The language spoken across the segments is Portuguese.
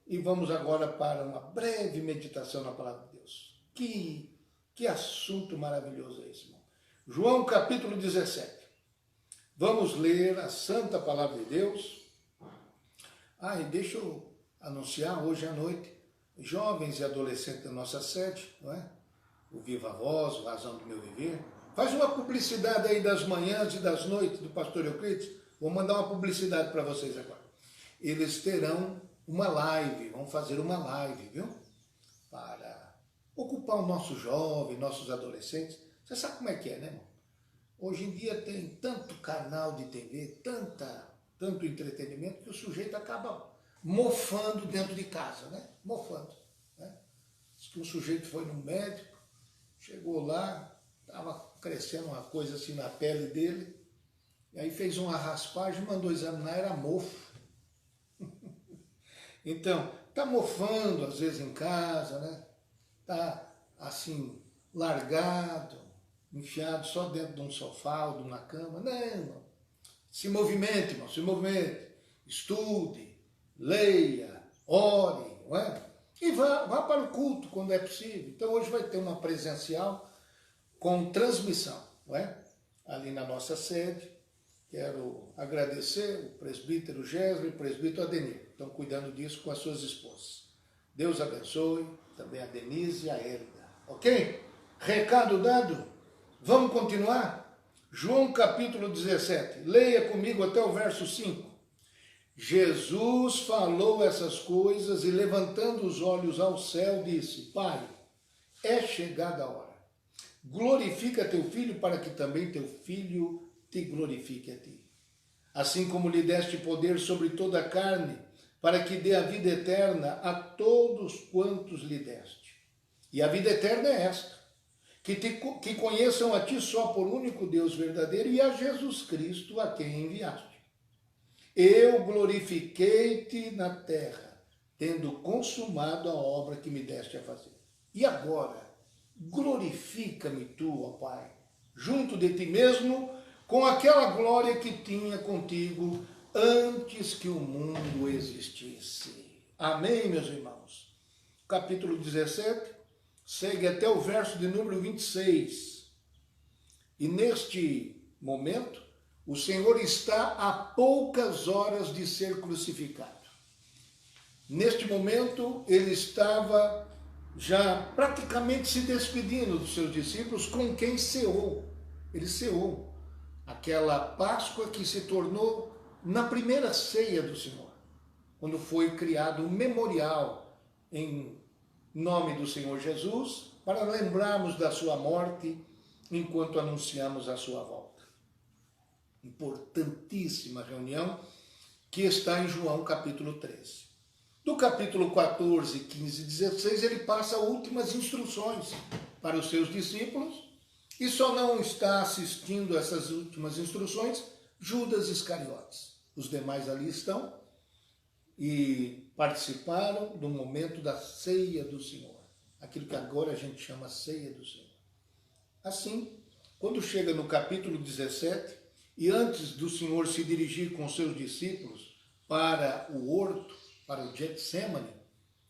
e vamos agora para uma breve meditação na Palavra de Deus. Que assunto maravilhoso é esse, irmão. João capítulo 17. Vamos ler a Santa Palavra de Deus. E deixa eu anunciar hoje à noite, jovens e adolescentes da nossa sede, não é? O Viva Voz, o Razão do Meu Viver. Faz uma publicidade aí das manhãs e das noites do pastor Euclides. Vou mandar uma publicidade para vocês agora. Eles terão uma live, vão fazer uma live, viu? Para ocupar o nosso jovem, nossos adolescentes. Você sabe como é que é, né, irmão? Hoje em dia tem tanto canal de TV, tanto entretenimento, que o sujeito acaba mofando dentro de casa, né? Mofando. Né? Diz que um sujeito foi no médico, chegou lá, estava crescendo uma coisa assim na pele dele, e aí fez uma raspagem, mandou examinar, era mofo. Então, está mofando às vezes em casa, né? Está assim, largado, enfiado só dentro de um sofá ou de uma cama. Não, irmão. Se movimente, irmão, se movimente. Estude, leia, ore, não é? E vá para o culto quando é possível. Então hoje vai ter uma presencial com transmissão, não é? Ali na nossa sede. Quero agradecer o presbítero Gésler e o presbítero Adenir. Estão cuidando disso com as suas esposas. Deus abençoe também a Denise e a Hélida. Ok? Recado dado? Vamos continuar? João capítulo 17. Leia comigo até o verso 5. Jesus falou essas coisas e, levantando os olhos ao céu, disse: Pai, é chegada a hora. Glorifica teu filho, para que também teu filho te glorifique a ti. Assim como lhe deste poder sobre toda a carne, para que dê a vida eterna a todos quantos lhe deste. E a vida eterna é esta: que conheçam a ti só por único Deus verdadeiro e a Jesus Cristo, a quem enviaste. Eu glorifiquei-te na terra, tendo consumado a obra que me deste a fazer. E agora, glorifica-me tu, ó Pai, junto de ti mesmo, com aquela glória que tinha contigo antes que o mundo existisse. Amém, meus irmãos? Capítulo 17, segue até o verso de número 26. E neste momento, o Senhor está a poucas horas de ser crucificado. Neste momento, ele estava já praticamente se despedindo dos seus discípulos, com quem ceou. Ele ceou aquela Páscoa que se tornou na primeira ceia do Senhor, quando foi criado um memorial em nome do Senhor Jesus, para lembrarmos da sua morte enquanto anunciamos a sua volta. Importantíssima reunião que está em João capítulo 13. Do capítulo 14, 15 e 16, ele passa últimas instruções para os seus discípulos, e só não está assistindo essas últimas instruções Judas Iscariotes. Os demais ali estão e participaram do momento da ceia do Senhor, aquilo que agora a gente chama ceia do Senhor. Assim, quando chega no capítulo 17, e antes do Senhor se dirigir com seus discípulos para o horto, para o Getsemane,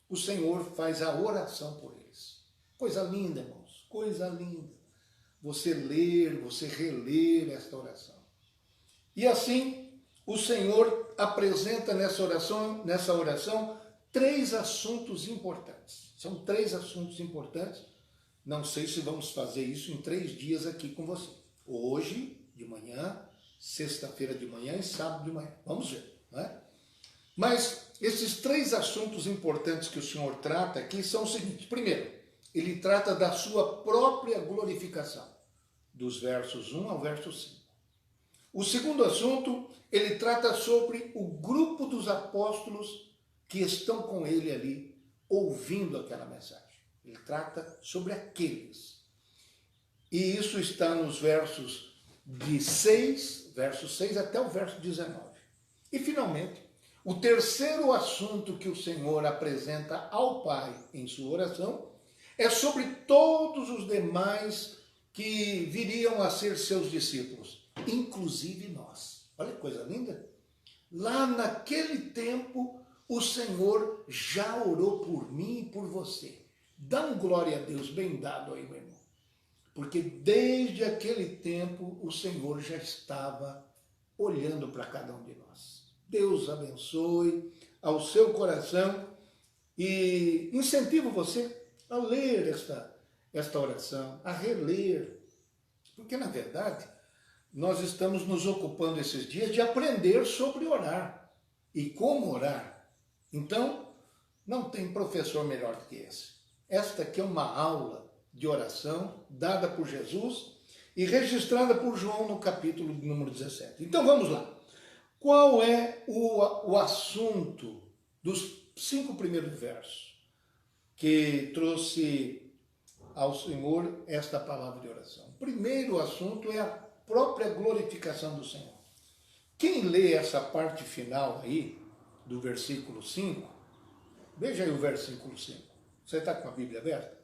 o Senhor faz a oração por eles. Coisa linda, irmãos, coisa linda. Você ler, você reler esta oração. E assim, o Senhor apresenta nessa oração 3 assuntos importantes. São 3 assuntos importantes. Não sei se vamos fazer isso em 3 dias aqui com você. Hoje, de manhã, sexta-feira de manhã e sábado de manhã. Vamos ver, não é? Mas esses 3 assuntos importantes que o Senhor trata aqui são os seguintes. Primeiro, ele trata da sua própria glorificação, dos versos 1 ao verso 5. O segundo assunto, ele trata sobre o grupo dos apóstolos que estão com ele ali, ouvindo aquela mensagem. Ele trata sobre aqueles. E isso está nos versos de verso 6 até o verso 19. E, finalmente, o terceiro assunto que o Senhor apresenta ao Pai em sua oração é sobre todos os demais que viriam a ser seus discípulos, inclusive nós. Olha que coisa linda! Lá naquele tempo, o Senhor já orou por mim e por você. Dá um glória a Deus bem dado aí, meu irmão. Porque desde aquele tempo o Senhor já estava olhando para cada um de nós. Deus abençoe ao seu coração e incentivo você a ler esta oração, a reler. Porque, na verdade, nós estamos nos ocupando esses dias de aprender sobre orar e como orar. Então, não tem professor melhor do que esse. Esta aqui é uma aula de oração dada por Jesus e registrada por João no capítulo número 17. Então, vamos lá. Qual é o assunto dos 5 primeiros versos que trouxe ao Senhor esta palavra de oração? O primeiro assunto é a própria glorificação do Senhor. Quem lê essa parte final aí, do versículo 5, veja aí o versículo 5. Você está com a Bíblia aberta?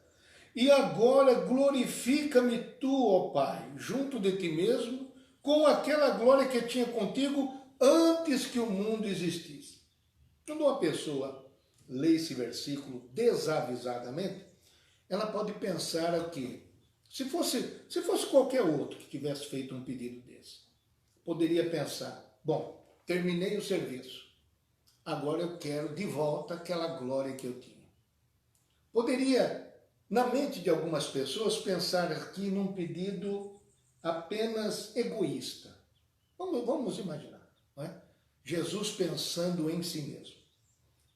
E agora glorifica-me tu, ó Pai, junto de ti mesmo, com aquela glória que tinha contigo antes que o mundo existisse. Quando uma pessoa lê esse versículo desavisadamente, ela pode pensar aqui, se fosse qualquer outro que tivesse feito um pedido desse, poderia pensar, bom, terminei o serviço, agora eu quero de volta aquela glória que eu tinha. Poderia, na mente de algumas pessoas, pensar aqui num pedido apenas egoísta. Vamos imaginar, não é? Jesus pensando em si mesmo.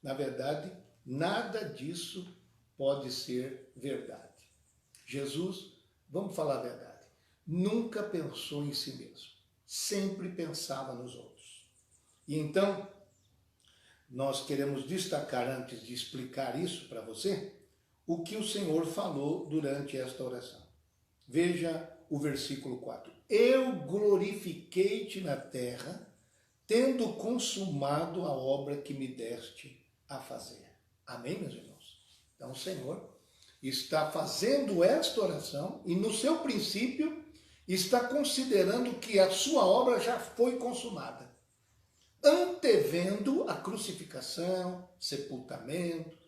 Na verdade, nada disso pode ser verdade. Jesus, vamos falar a verdade, nunca pensou em si mesmo. Sempre pensava nos outros. E então, nós queremos destacar, antes de explicar isso para você, o que o Senhor falou durante esta oração. Veja o versículo 4. Eu glorifiquei-te na terra, tendo consumado a obra que me deste a fazer. Amém, meus irmãos? Então o Senhor está fazendo esta oração e no seu princípio está considerando que a sua obra já foi consumada, antevendo a crucificação, sepultamento,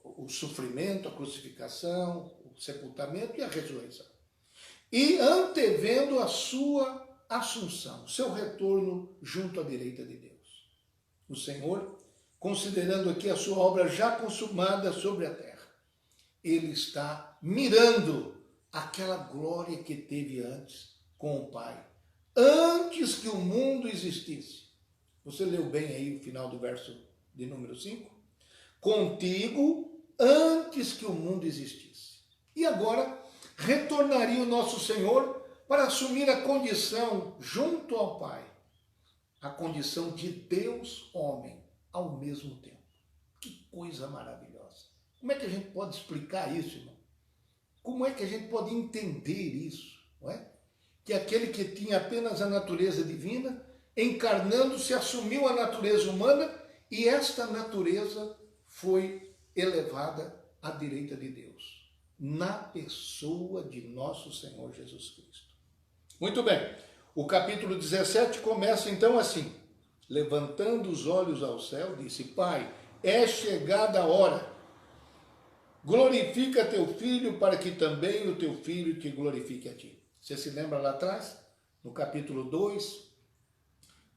o sofrimento, a crucificação, o sepultamento e a ressurreição. E antevendo a sua assunção, o seu retorno junto à direita de Deus. O Senhor, considerando aqui a sua obra já consumada sobre a terra, ele está mirando aquela glória que teve antes com o Pai, antes que o mundo existisse. Você leu bem aí o final do verso de número 5? Contigo, antes que o mundo existisse. E agora, retornaria o nosso Senhor para assumir a condição junto ao Pai, a condição de Deus homem ao mesmo tempo. Que coisa maravilhosa. Como é que a gente pode explicar isso, irmão? Como é que a gente pode entender isso? Não é? Que aquele que tinha apenas a natureza divina, encarnando-se, assumiu a natureza humana e esta natureza foi elevada à direita de Deus, na pessoa de nosso Senhor Jesus Cristo. Muito bem, o capítulo 17 começa então assim: levantando os olhos ao céu, disse: Pai, é chegada a hora, glorifica teu filho, para que também o teu filho te glorifique a ti. Você se lembra lá atrás, no capítulo 2,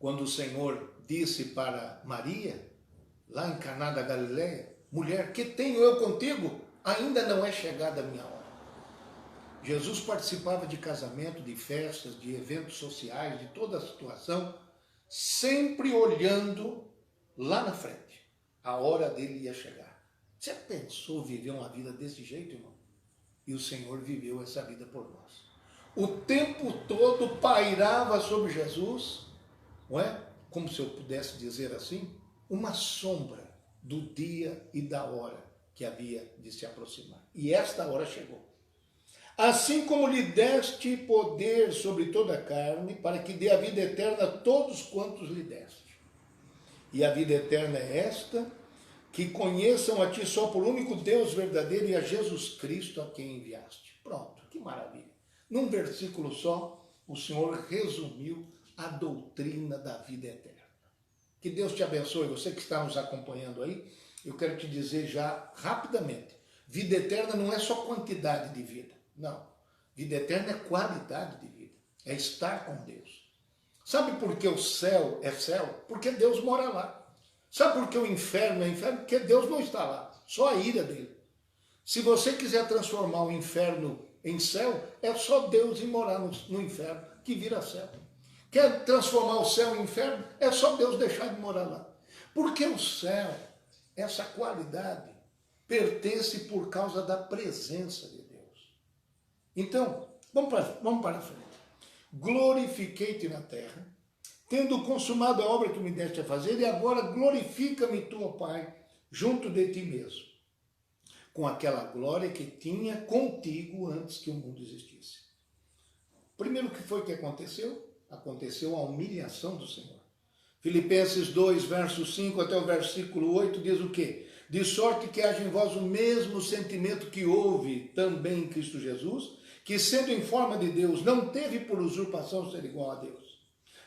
quando o Senhor disse para Maria, lá em Caná da Galileia: mulher, que tenho eu contigo? Ainda não é chegada a minha hora. Jesus participava de casamento, de festas, de eventos sociais, de toda a situação, sempre olhando lá na frente. A hora dele ia chegar. Você pensou viver uma vida desse jeito, irmão? E o Senhor viveu essa vida por nós. O tempo todo pairava sobre Jesus, não é? Como se eu pudesse dizer assim, uma sombra do dia e da hora que havia de se aproximar. E esta hora chegou. Assim como lhe deste poder sobre toda a carne, para que dê a vida eterna a todos quantos lhe deste. E a vida eterna é esta, que conheçam a ti só por único Deus verdadeiro e a Jesus Cristo a quem enviaste. Pronto, que maravilha. Num versículo só, o Senhor resumiu a doutrina da vida eterna. Que Deus te abençoe. Você que está nos acompanhando aí, eu quero te dizer já rapidamente, vida eterna não é só quantidade de vida, não. Vida eterna é qualidade de vida, é estar com Deus. Sabe por que o céu é céu? Porque Deus mora lá. Sabe por que o inferno é inferno? Porque Deus não está lá, só a ira dele. Se você quiser transformar o inferno em céu, é só Deus ir morar no inferno, que vira céu. Quer transformar o céu em inferno? É só Deus deixar de morar lá. Porque o céu, essa qualidade, pertence por causa da presença de Deus. Então, vamos para frente. Glorifiquei-te na terra, tendo consumado a obra que me deste a fazer, e agora glorifica-me tu, ó Pai, junto de ti mesmo, com aquela glória que tinha contigo antes que o mundo existisse. Primeiro, o que foi que aconteceu? Aconteceu a humilhação do Senhor. Filipenses 2, verso 5 até o versículo 8 diz o quê? De sorte que haja em vós o mesmo sentimento que houve também em Cristo Jesus, que sendo em forma de Deus, não teve por usurpação ser igual a Deus,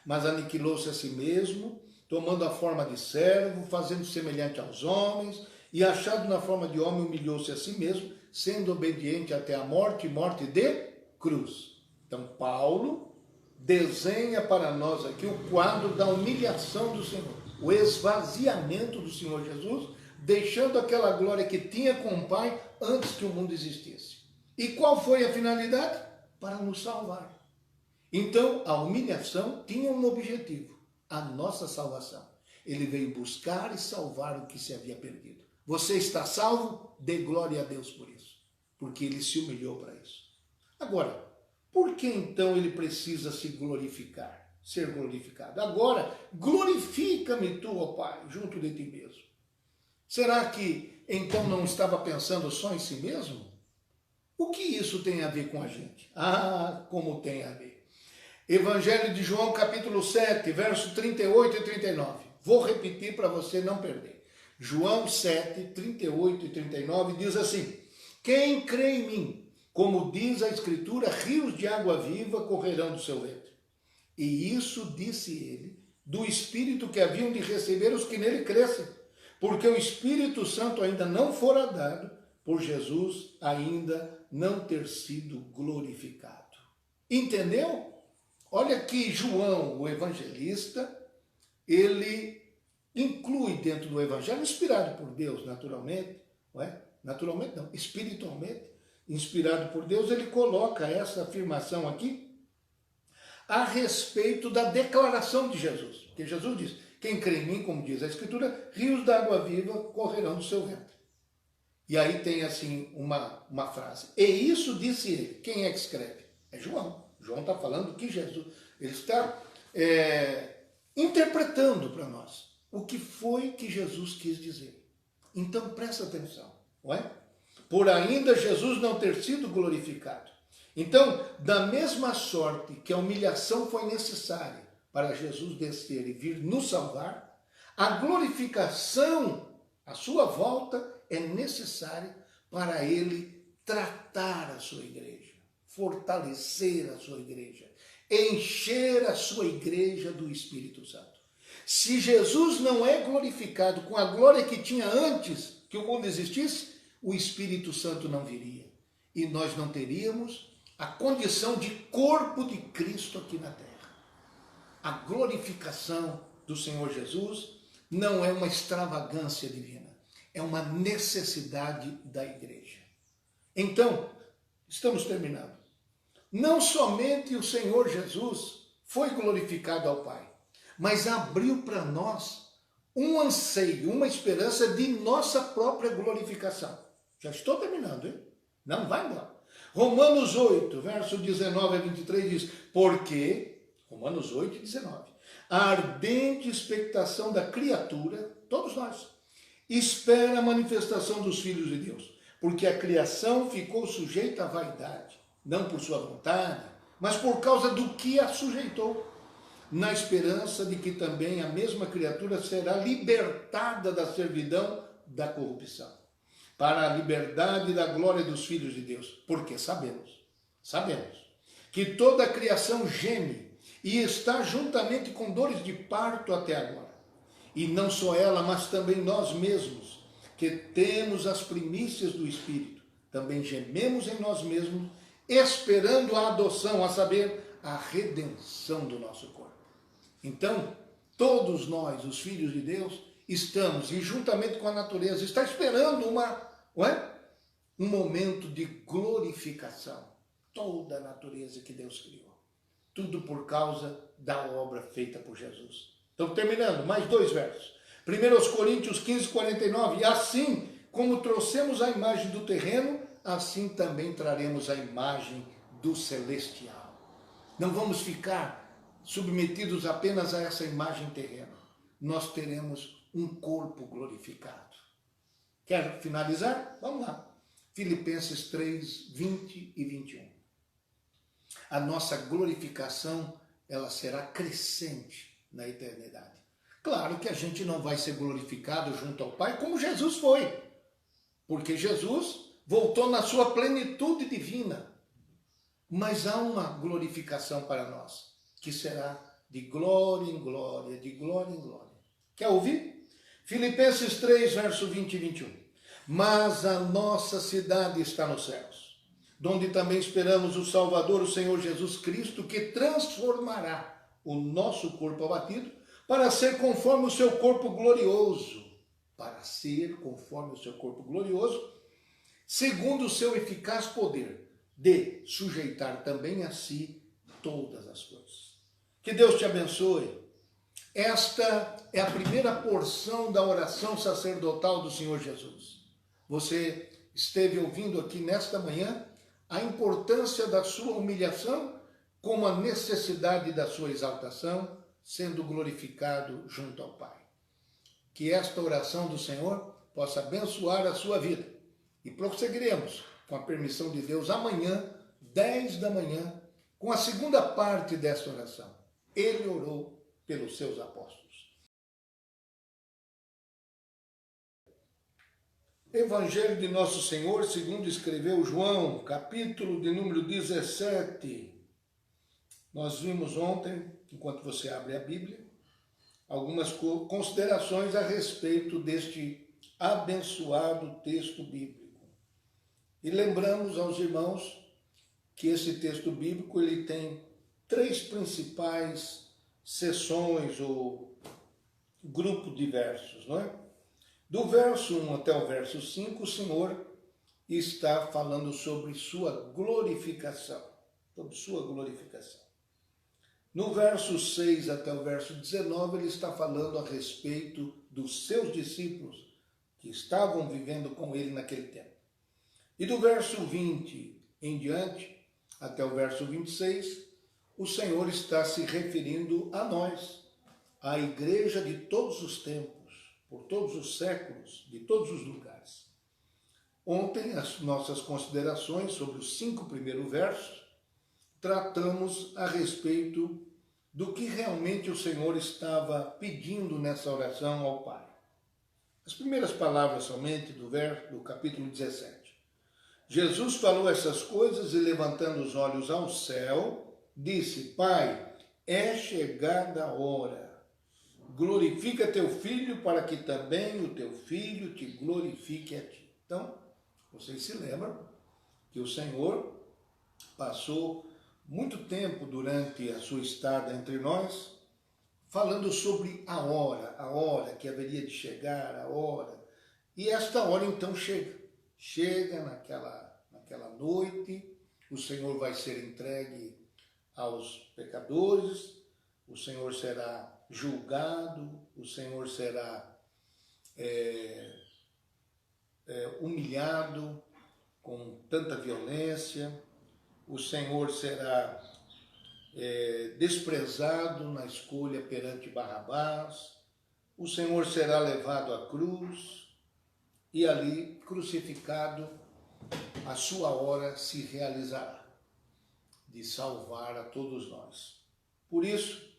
mas aniquilou-se a si mesmo, tomando a forma de servo, fazendo semelhante aos homens, e achado na forma de homem, humilhou-se a si mesmo, sendo obediente até a morte, morte de cruz. Então, Paulo desenha para nós aqui o quadro da humilhação do Senhor, o esvaziamento do Senhor Jesus, deixando aquela glória que tinha com o Pai antes que o mundo existisse. E qual foi a finalidade? Para nos salvar. Então, a humilhação tinha um objetivo, a nossa salvação. Ele veio buscar e salvar o que se havia perdido. Você está salvo? Dê glória a Deus por isso, porque ele se humilhou para isso. Agora, por que então ele precisa se glorificar, ser glorificado? Agora, glorifica-me tu, ó Pai, junto de ti mesmo. Será que então não estava pensando só em si mesmo? O que isso tem a ver com a gente? Ah, como tem a ver. Evangelho de João, capítulo 7, verso 38 e 39. Vou repetir para você não perder. João 7, 38 e 39 diz assim: quem crê em mim, como diz a Escritura, rios de água viva correrão do seu ventre. E isso disse ele, do Espírito que haviam de receber os que nele crescem, porque o Espírito Santo ainda não fora dado, por Jesus ainda não ter sido glorificado. Entendeu? Olha que João, o evangelista, ele inclui dentro do evangelho, inspirado por Deus, naturalmente, não é? Naturalmente não, espiritualmente, inspirado por Deus, ele coloca essa afirmação aqui a respeito da declaração de Jesus. Porque Jesus diz, quem crê em mim, como diz a Escritura, rios da água viva correrão do seu ventre. E aí tem assim uma frase. E isso disse ele. Quem é que escreve? É João. João está falando que Jesus, ele está interpretando para nós o que foi que Jesus quis dizer. Então presta atenção, não é? Por ainda Jesus não ter sido glorificado. Então, da mesma sorte que a humilhação foi necessária para Jesus descer e vir nos salvar, a glorificação, a sua volta, é necessária para ele tratar a sua igreja, fortalecer a sua igreja, encher a sua igreja do Espírito Santo. Se Jesus não é glorificado com a glória que tinha antes que o mundo existisse, o Espírito Santo não viria. E nós não teríamos a condição de corpo de Cristo aqui na terra. A glorificação do Senhor Jesus não é uma extravagância divina, é uma necessidade da igreja. Então, estamos terminando. Não somente o Senhor Jesus foi glorificado ao Pai, mas abriu para nós um anseio, uma esperança de nossa própria glorificação. Já estou terminando, hein? Não vai embora. Romanos 8, verso 19 a 23 diz, porque, Romanos 8, 19, a ardente expectação da criatura, todos nós, espera a manifestação dos filhos de Deus, porque a criação ficou sujeita à vaidade, não por sua vontade, mas por causa do que a sujeitou, na esperança de que também a mesma criatura será libertada da servidão da corrupção, para a liberdade da glória dos filhos de Deus, porque sabemos que toda a criação geme e está juntamente com dores de parto até agora. E não só ela, mas também nós mesmos, que temos as primícias do Espírito, também gememos em nós mesmos, esperando a adoção, a saber, a redenção do nosso corpo. Então, todos nós, os filhos de Deus, estamos, e juntamente com a natureza, está esperando um momento de glorificação. Toda a natureza que Deus criou. Tudo por causa da obra feita por Jesus. Então, terminando, mais 2 versos. 1 Coríntios 15, 49. E assim como trouxemos a imagem do terreno, assim também traremos a imagem do celestial. Não vamos ficar submetidos apenas a essa imagem terrena. Nós teremos um corpo glorificado. Quer finalizar? Vamos lá. Filipenses 3, 20 e 21. A nossa glorificação, ela será crescente na eternidade. Claro que a gente não vai ser glorificado junto ao Pai como Jesus foi, porque Jesus voltou na sua plenitude divina. Mas há uma glorificação para nós, que será de glória em glória, de glória em glória. Quer ouvir? Filipenses 3, verso 20 e 21. Mas a nossa cidade está nos céus, donde também esperamos o Salvador, o Senhor Jesus Cristo, que transformará o nosso corpo abatido para ser conforme o seu corpo glorioso. Para ser conforme o seu corpo glorioso, segundo o seu eficaz poder, de sujeitar também a si todas as coisas. Que Deus te abençoe. Esta é a primeira porção da oração sacerdotal do Senhor Jesus. Você esteve ouvindo aqui nesta manhã a importância da sua humilhação como a necessidade da sua exaltação, sendo glorificado junto ao Pai. Que esta oração do Senhor possa abençoar a sua vida. E prosseguiremos, com a permissão de Deus, amanhã, 10 da manhã, com a segunda parte desta oração. Ele orou pelos seus apóstolos. Evangelho de Nosso Senhor, segundo escreveu João, capítulo de número 17. Nós vimos ontem, enquanto você abre a Bíblia, algumas considerações a respeito deste abençoado texto bíblico. E lembramos aos irmãos que esse texto bíblico ele tem 3 principais seções ou grupo de versos, não é? Do verso 1 até o verso 5, o Senhor está falando sobre sua glorificação. Sobre sua glorificação. No verso 6 até o verso 19, ele está falando a respeito dos seus discípulos que estavam vivendo com ele naquele tempo. E do verso 20 em diante, até o verso 26, o Senhor está se referindo a nós, a igreja de todos os tempos, por todos os séculos, de todos os lugares. Ontem, as nossas considerações sobre os 5 primeiros versos, tratamos a respeito do que realmente o Senhor estava pedindo nessa oração ao Pai. As primeiras palavras somente do capítulo 17. Jesus falou essas coisas e, levantando os olhos ao céu, disse: Pai, é chegada a hora. Glorifica teu filho, para que também o teu filho te glorifique a ti. Então, vocês se lembram que o Senhor passou muito tempo durante a sua estada entre nós, falando sobre a hora que haveria de chegar, a hora. E esta hora então chega naquela noite, o Senhor vai ser entregue aos pecadores, o Senhor será julgado, o Senhor será humilhado com tanta violência, o Senhor será desprezado na escolha perante Barrabás, o Senhor será levado à cruz e ali, crucificado, a sua hora se realizará de salvar a todos nós. Por isso,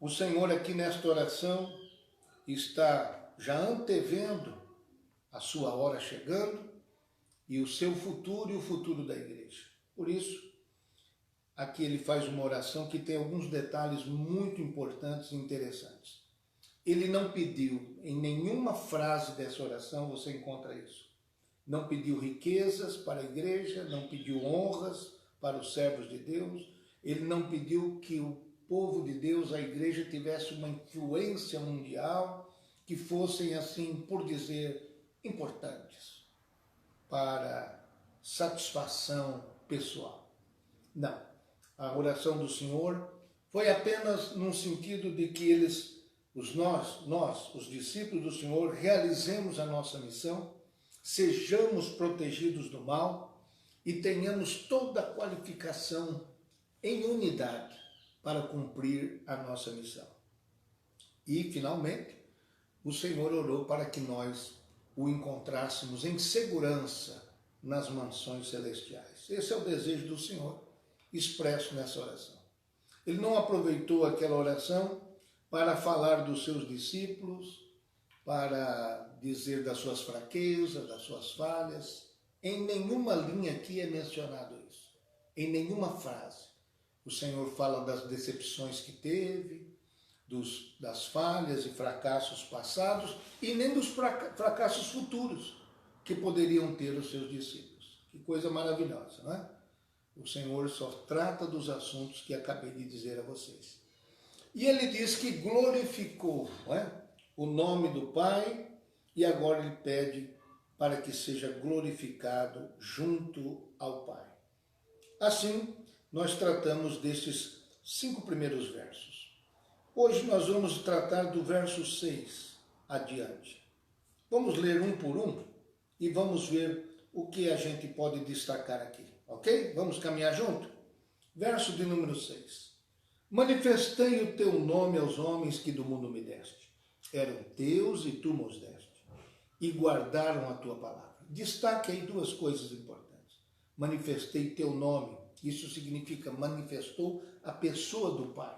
o Senhor aqui nesta oração está já antevendo a sua hora chegando e o seu futuro e o futuro da igreja. Por isso, aqui ele faz uma oração que tem alguns detalhes muito importantes e interessantes. ele não pediu, em nenhuma frase dessa oração você encontra isso. Não pediu riquezas para a igreja, não pediu honras para os servos de Deus, ele não pediu que o povo de Deus, a igreja, tivesse uma influência mundial, que fossem, assim, por dizer, importantes para satisfação pessoal. Não. A oração do Senhor foi apenas num sentido de que nós, os discípulos do Senhor, realizemos a nossa missão, sejamos protegidos do mal e tenhamos toda a qualificação em unidade para cumprir a nossa missão. E, finalmente, o Senhor orou para que nós o encontrássemos em segurança nas mansões celestiais. Esse é o desejo do Senhor, expresso nessa oração. Ele não aproveitou aquela oração para falar dos seus discípulos, para dizer das suas fraquezas, das suas falhas. Em nenhuma linha aqui é mencionado isso. Em nenhuma frase. O Senhor fala das decepções que teve, das falhas e fracassos passados e nem dos fracassos futuros que poderiam ter os seus discípulos. Que coisa maravilhosa, não é? O Senhor só trata dos assuntos que acabei de dizer a vocês. E ele diz que glorificou, não é, o nome do Pai e agora ele pede para que seja glorificado junto ao Pai. Assim, nós tratamos desses 5 primeiros versos. Hoje nós vamos tratar do verso 6 adiante. Vamos ler um por um e vamos ver o que a gente pode destacar aqui, ok? Vamos caminhar junto? Verso de número 6. Manifestei o teu nome aos homens que do mundo me deste. Eram teus e tu nos deste, e guardaram a tua palavra. Destaque aí 2 coisas importantes. Manifestei teu nome, isso significa manifestou a pessoa do Pai,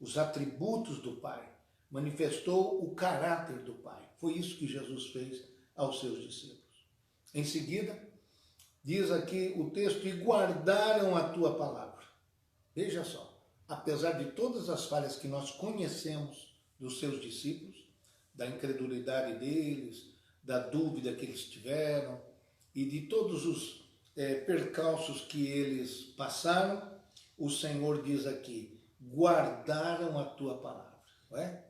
os atributos do Pai, manifestou o caráter do Pai. Foi isso que Jesus fez aos seus discípulos. Em seguida, diz aqui o texto, e guardaram a tua palavra. Veja só, apesar de todas as falhas que nós conhecemos dos seus discípulos, da incredulidade deles, da dúvida que eles tiveram e de todos os percalços que eles passaram, o Senhor diz aqui, guardaram a tua palavra. Não é?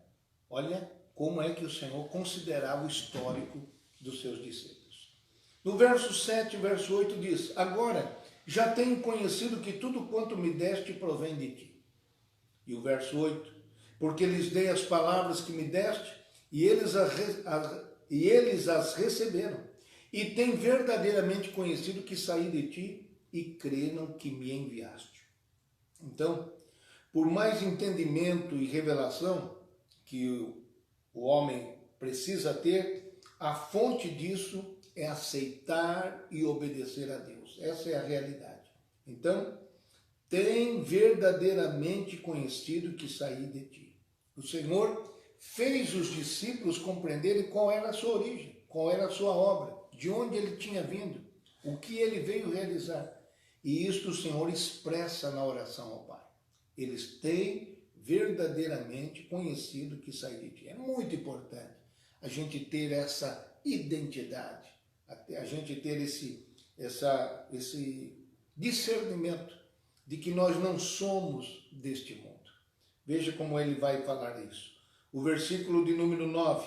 Olha como é que o Senhor considerava o histórico dos seus discípulos. No verso 7 e verso 8 diz, agora já tenho conhecido que tudo quanto me deste provém de ti. E o verso 8, porque lhes dei as palavras que me deste e eles as receberam e têm verdadeiramente conhecido que saí de ti e creram que me enviaste. Então, por mais entendimento e revelação que o homem precisa ter, a fonte disso é aceitar e obedecer a Deus. Essa é a realidade. Então, tem verdadeiramente conhecido que saí de ti. O Senhor fez os discípulos compreenderem qual era a sua origem, qual era a sua obra, de onde ele tinha vindo, o que ele veio realizar. E isto o Senhor expressa na oração ao Pai. Eles têm verdadeiramente conhecido que saí de ti. É muito importante a gente ter essa identidade, a gente ter esse discernimento de que nós não somos deste mundo. Veja como ele vai falar isso. O versículo de número 9.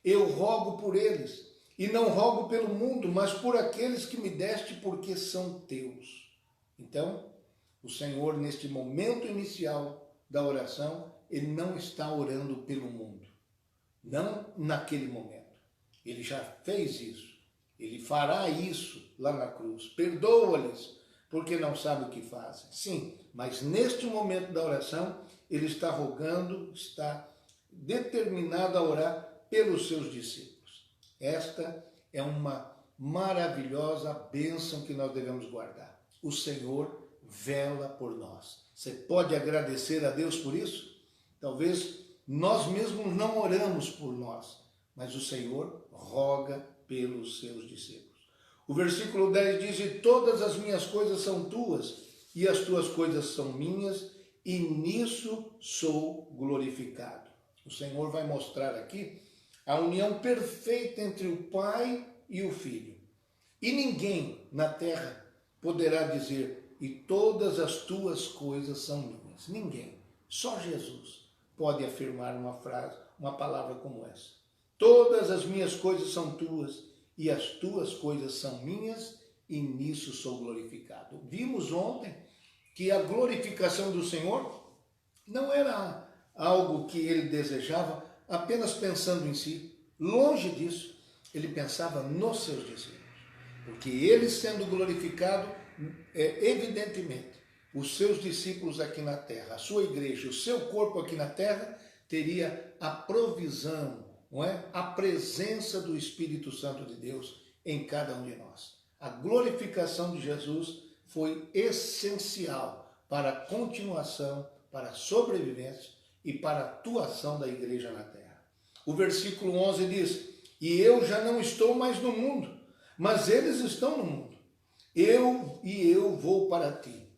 Eu rogo por eles, e não rogo pelo mundo, mas por aqueles que me deste, porque são teus. Então, o Senhor, neste momento inicial da oração, ele não está orando pelo mundo. Não naquele momento. Ele já fez isso. Ele fará isso lá na cruz. Perdoa-lhes, porque não sabem o que fazem. Sim, mas neste momento da oração, ele está rogando, está determinado a orar pelos seus discípulos. Esta é uma maravilhosa bênção que nós devemos guardar. O Senhor vela por nós. Você pode agradecer a Deus por isso? Talvez nós mesmos não oramos por nós, mas o Senhor roga pelos seus discípulos. O versículo 10 diz, e todas as minhas coisas são tuas, e as tuas coisas são minhas, e nisso sou glorificado. O O Senhor vai mostrar aqui a união perfeita entre o Pai e o Filho. E ninguém na terra poderá dizer, e todas as tuas coisas são minhas. Ninguém. Só Jesus pode afirmar uma frase, uma palavra como essa. Todas as minhas coisas são tuas, e as tuas coisas são minhas, e nisso sou glorificado. Vimos ontem que a glorificação do Senhor não era algo que ele desejava apenas pensando em si. Longe disso, ele pensava nos seus discípulos. Porque ele sendo glorificado, evidentemente, os seus discípulos aqui na terra, a sua igreja, o seu corpo aqui na terra, teria a provisão, não é? A presença do Espírito Santo de Deus em cada um de nós. A glorificação de Jesus foi essencial para a continuação, para a sobrevivência e para a atuação da igreja na terra. O versículo 11 diz, e eu já não estou mais no mundo, mas eles estão no mundo. Eu vou para ti.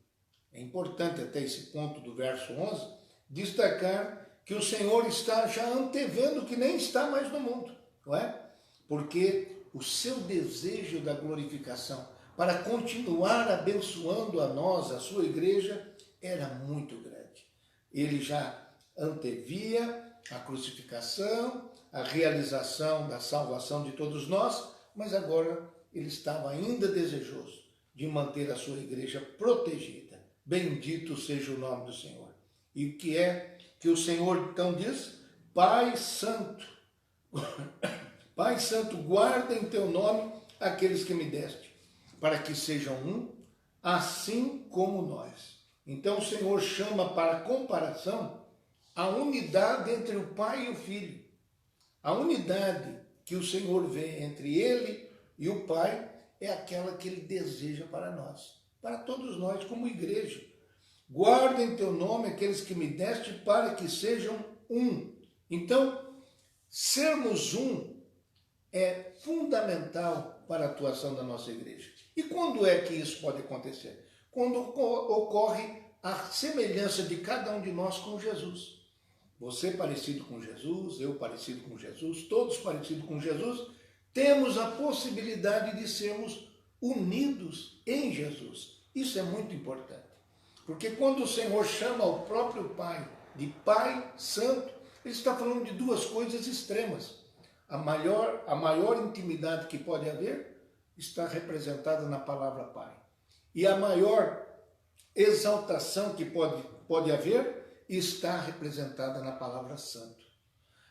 É importante até esse ponto do verso 11, destacar que o Senhor está já antevendo que nem está mais no mundo, não é? Porque o seu desejo da glorificação para continuar abençoando a nós, a sua igreja, era muito grande. Ele já antevia a crucificação, a realização da salvação de todos nós, mas agora ele estava ainda desejoso de manter a sua igreja protegida. Bendito seja o nome do Senhor. E o que é que o Senhor então diz? Pai Santo, Pai Santo, guarda em teu nome aqueles que me deste, para que sejam um, assim como nós. Então o Senhor chama para comparação a unidade entre o Pai e o Filho. A unidade que o Senhor vê entre ele e o Pai é aquela que ele deseja para nós, para todos nós como igreja. Guarda em teu nome aqueles que me deste para que sejam um. Então, sermos um é fundamental para a atuação da nossa igreja. E quando é que isso pode acontecer? Quando ocorre a semelhança de cada um de nós com Jesus. Você parecido com Jesus, eu parecido com Jesus, todos parecidos com Jesus, temos a possibilidade de sermos unidos em Jesus. Isso é muito importante. Porque quando o Senhor chama o próprio Pai de Pai Santo, ele está falando de duas coisas extremas. A maior intimidade que pode haver está representada na palavra Pai. E a maior exaltação que pode haver está representada na palavra Santo.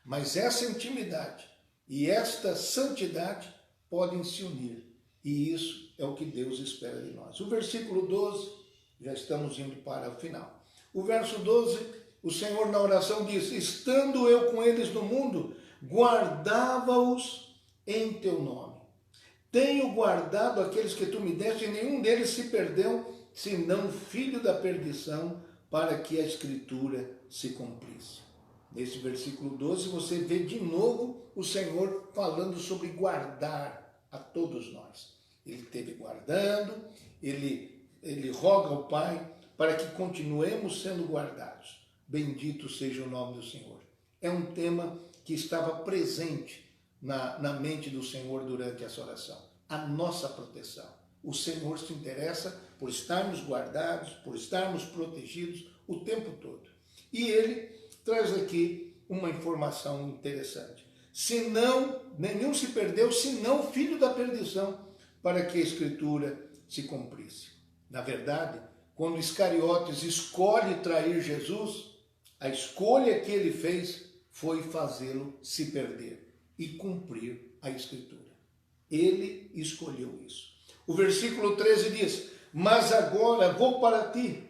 Mas essa intimidade e esta santidade podem se unir. E isso é o que Deus espera de nós. O versículo 12, já estamos indo para o final. O verso 12, o Senhor na oração diz, estando eu com eles no mundo, guardava-os em teu nome. Tenho guardado aqueles que tu me deste, e nenhum deles se perdeu, senão o filho da perdição, para que a Escritura se cumprisse. Nesse versículo 12, você vê de novo o Senhor falando sobre guardar a todos nós. Ele esteve guardando, ele roga ao Pai para que continuemos sendo guardados. Bendito seja o nome do Senhor. É um tema que estava presente na mente do Senhor durante essa oração. A nossa proteção. O Senhor se interessa por estarmos guardados, por estarmos protegidos o tempo todo. E ele traz aqui uma informação interessante. Senão, nenhum se perdeu, senão o filho da perdição, para que a Escritura se cumprisse. Na verdade, quando Iscariotes escolhe trair Jesus, a escolha que ele fez foi fazê-lo se perder e cumprir a Escritura. Ele escolheu isso. O versículo 13 diz, mas agora vou para ti,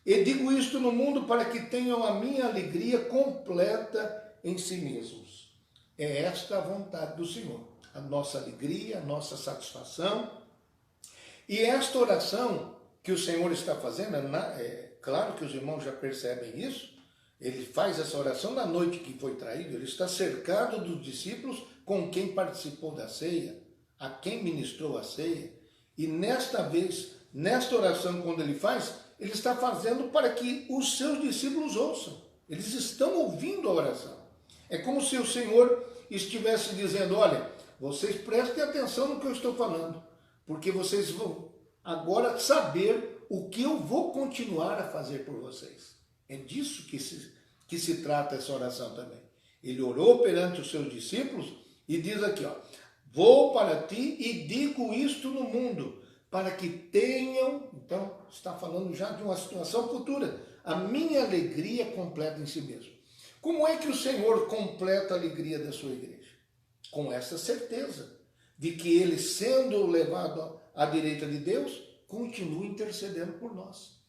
e digo isto no mundo para que tenham a minha alegria completa em si mesmos. É esta a vontade do Senhor, a nossa alegria, a nossa satisfação. E esta oração que o Senhor está fazendo, é claro que os irmãos já percebem isso, ele faz essa oração na noite que foi traído, ele está cercado dos discípulos com quem participou da ceia, a quem ministrou a ceia. E nesta vez, nesta oração, quando ele faz, ele está fazendo para que os seus discípulos ouçam. Eles estão ouvindo a oração. É como se o Senhor estivesse dizendo, olha, vocês prestem atenção no que eu estou falando, porque vocês vão agora saber o que eu vou continuar a fazer por vocês. É disso que se trata essa oração também. Ele orou perante os seus discípulos e diz aqui, ó, vou para ti e digo isto no mundo, para que tenham, então está falando já de uma situação futura, a minha alegria completa em si mesmo. Como é que o Senhor completa a alegria da sua igreja? Com essa certeza de que ele, sendo levado à direita de Deus, continua intercedendo por nós.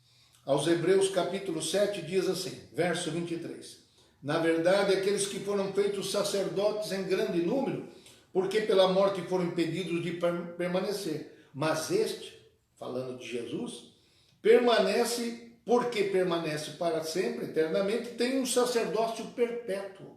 Aos Hebreus capítulo 7 diz assim, verso 23, na verdade, aqueles que foram feitos sacerdotes em grande número, porque pela morte foram impedidos de permanecer, mas este, falando de Jesus, permanece, porque permanece para sempre, eternamente, tem um sacerdócio perpétuo.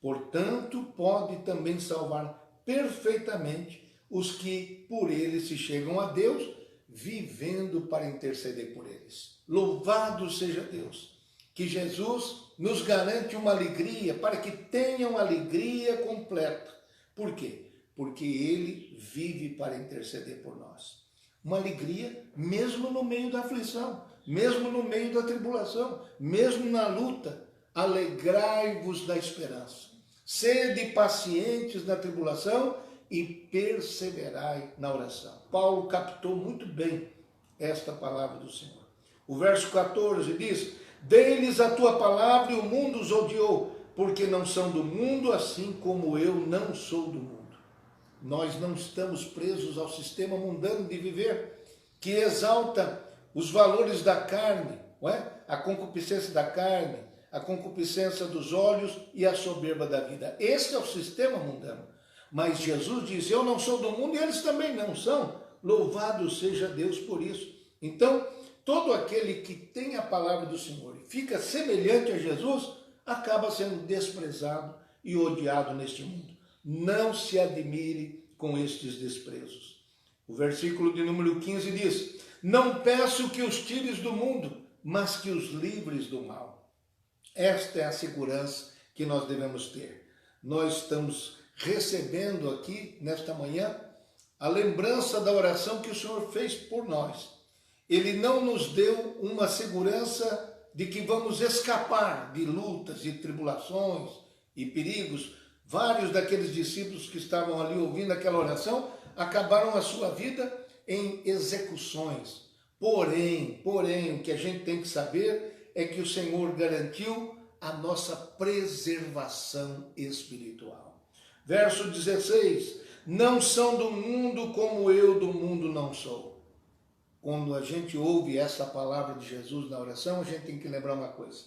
Portanto, pode também salvar perfeitamente os que por ele se chegam a Deus, vivendo para interceder por eles. Louvado seja Deus, que Jesus nos garante uma alegria, para que tenham alegria completa. Por quê? Porque ele vive para interceder por nós. Uma alegria mesmo no meio da aflição, mesmo no meio da tribulação, mesmo na luta. Alegrai-vos da esperança. Sede pacientes na tribulação e perseverai na oração. Paulo captou muito bem esta palavra do Senhor. O verso 14 diz, dei-lhes a tua palavra e o mundo os odiou, porque não são do mundo, assim como eu não sou do mundo. Nós não estamos presos ao sistema mundano de viver, que exalta os valores da carne, não é? A concupiscência da carne, a concupiscência dos olhos e a soberba da vida. Esse é o sistema mundano. Mas Jesus diz, eu não sou do mundo e eles também não são. Louvado seja Deus por isso. Então, todo aquele que tem a palavra do Senhor e fica semelhante a Jesus, acaba sendo desprezado e odiado neste mundo. Não se admire com estes desprezos. O versículo de número 15 diz, não peço que os tires do mundo, mas que os livres do mal. Esta é a segurança que nós devemos ter. Nós estamos recebendo aqui, nesta manhã, a lembrança da oração que o Senhor fez por nós. Ele não nos deu uma segurança de que vamos escapar de lutas e tribulações e perigos. Vários daqueles discípulos que estavam ali ouvindo aquela oração acabaram a sua vida em execuções. Porém, o que a gente tem que saber é que o Senhor garantiu a nossa preservação espiritual. Verso 16, não são do mundo como eu do mundo não sou. Quando a gente ouve essa palavra de Jesus na oração, a gente tem que lembrar uma coisa.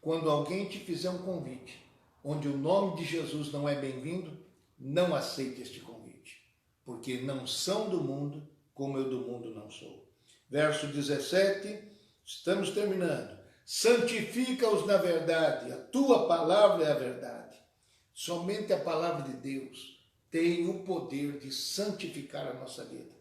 Quando alguém te fizer um convite, onde o nome de Jesus não é bem-vindo, não aceite este convite, porque não são do mundo como eu do mundo não sou. Verso 17, estamos terminando. Santifica-os na verdade, a tua palavra é a verdade. Somente a palavra de Deus tem o poder de santificar a nossa vida.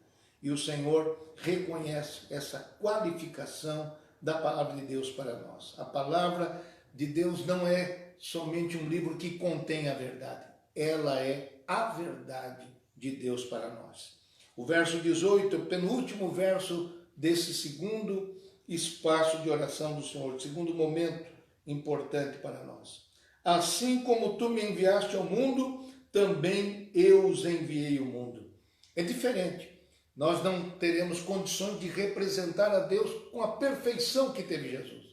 E o Senhor reconhece essa qualificação da palavra de Deus para nós. A palavra de Deus não é somente um livro que contém a verdade. Ela é a verdade de Deus para nós. O verso 18, o penúltimo verso desse segundo espaço de oração do Senhor, segundo momento importante para nós. Assim como tu me enviaste ao mundo, também eu os enviei ao mundo. É diferente. Nós não teremos condições de representar a Deus com a perfeição que teve Jesus.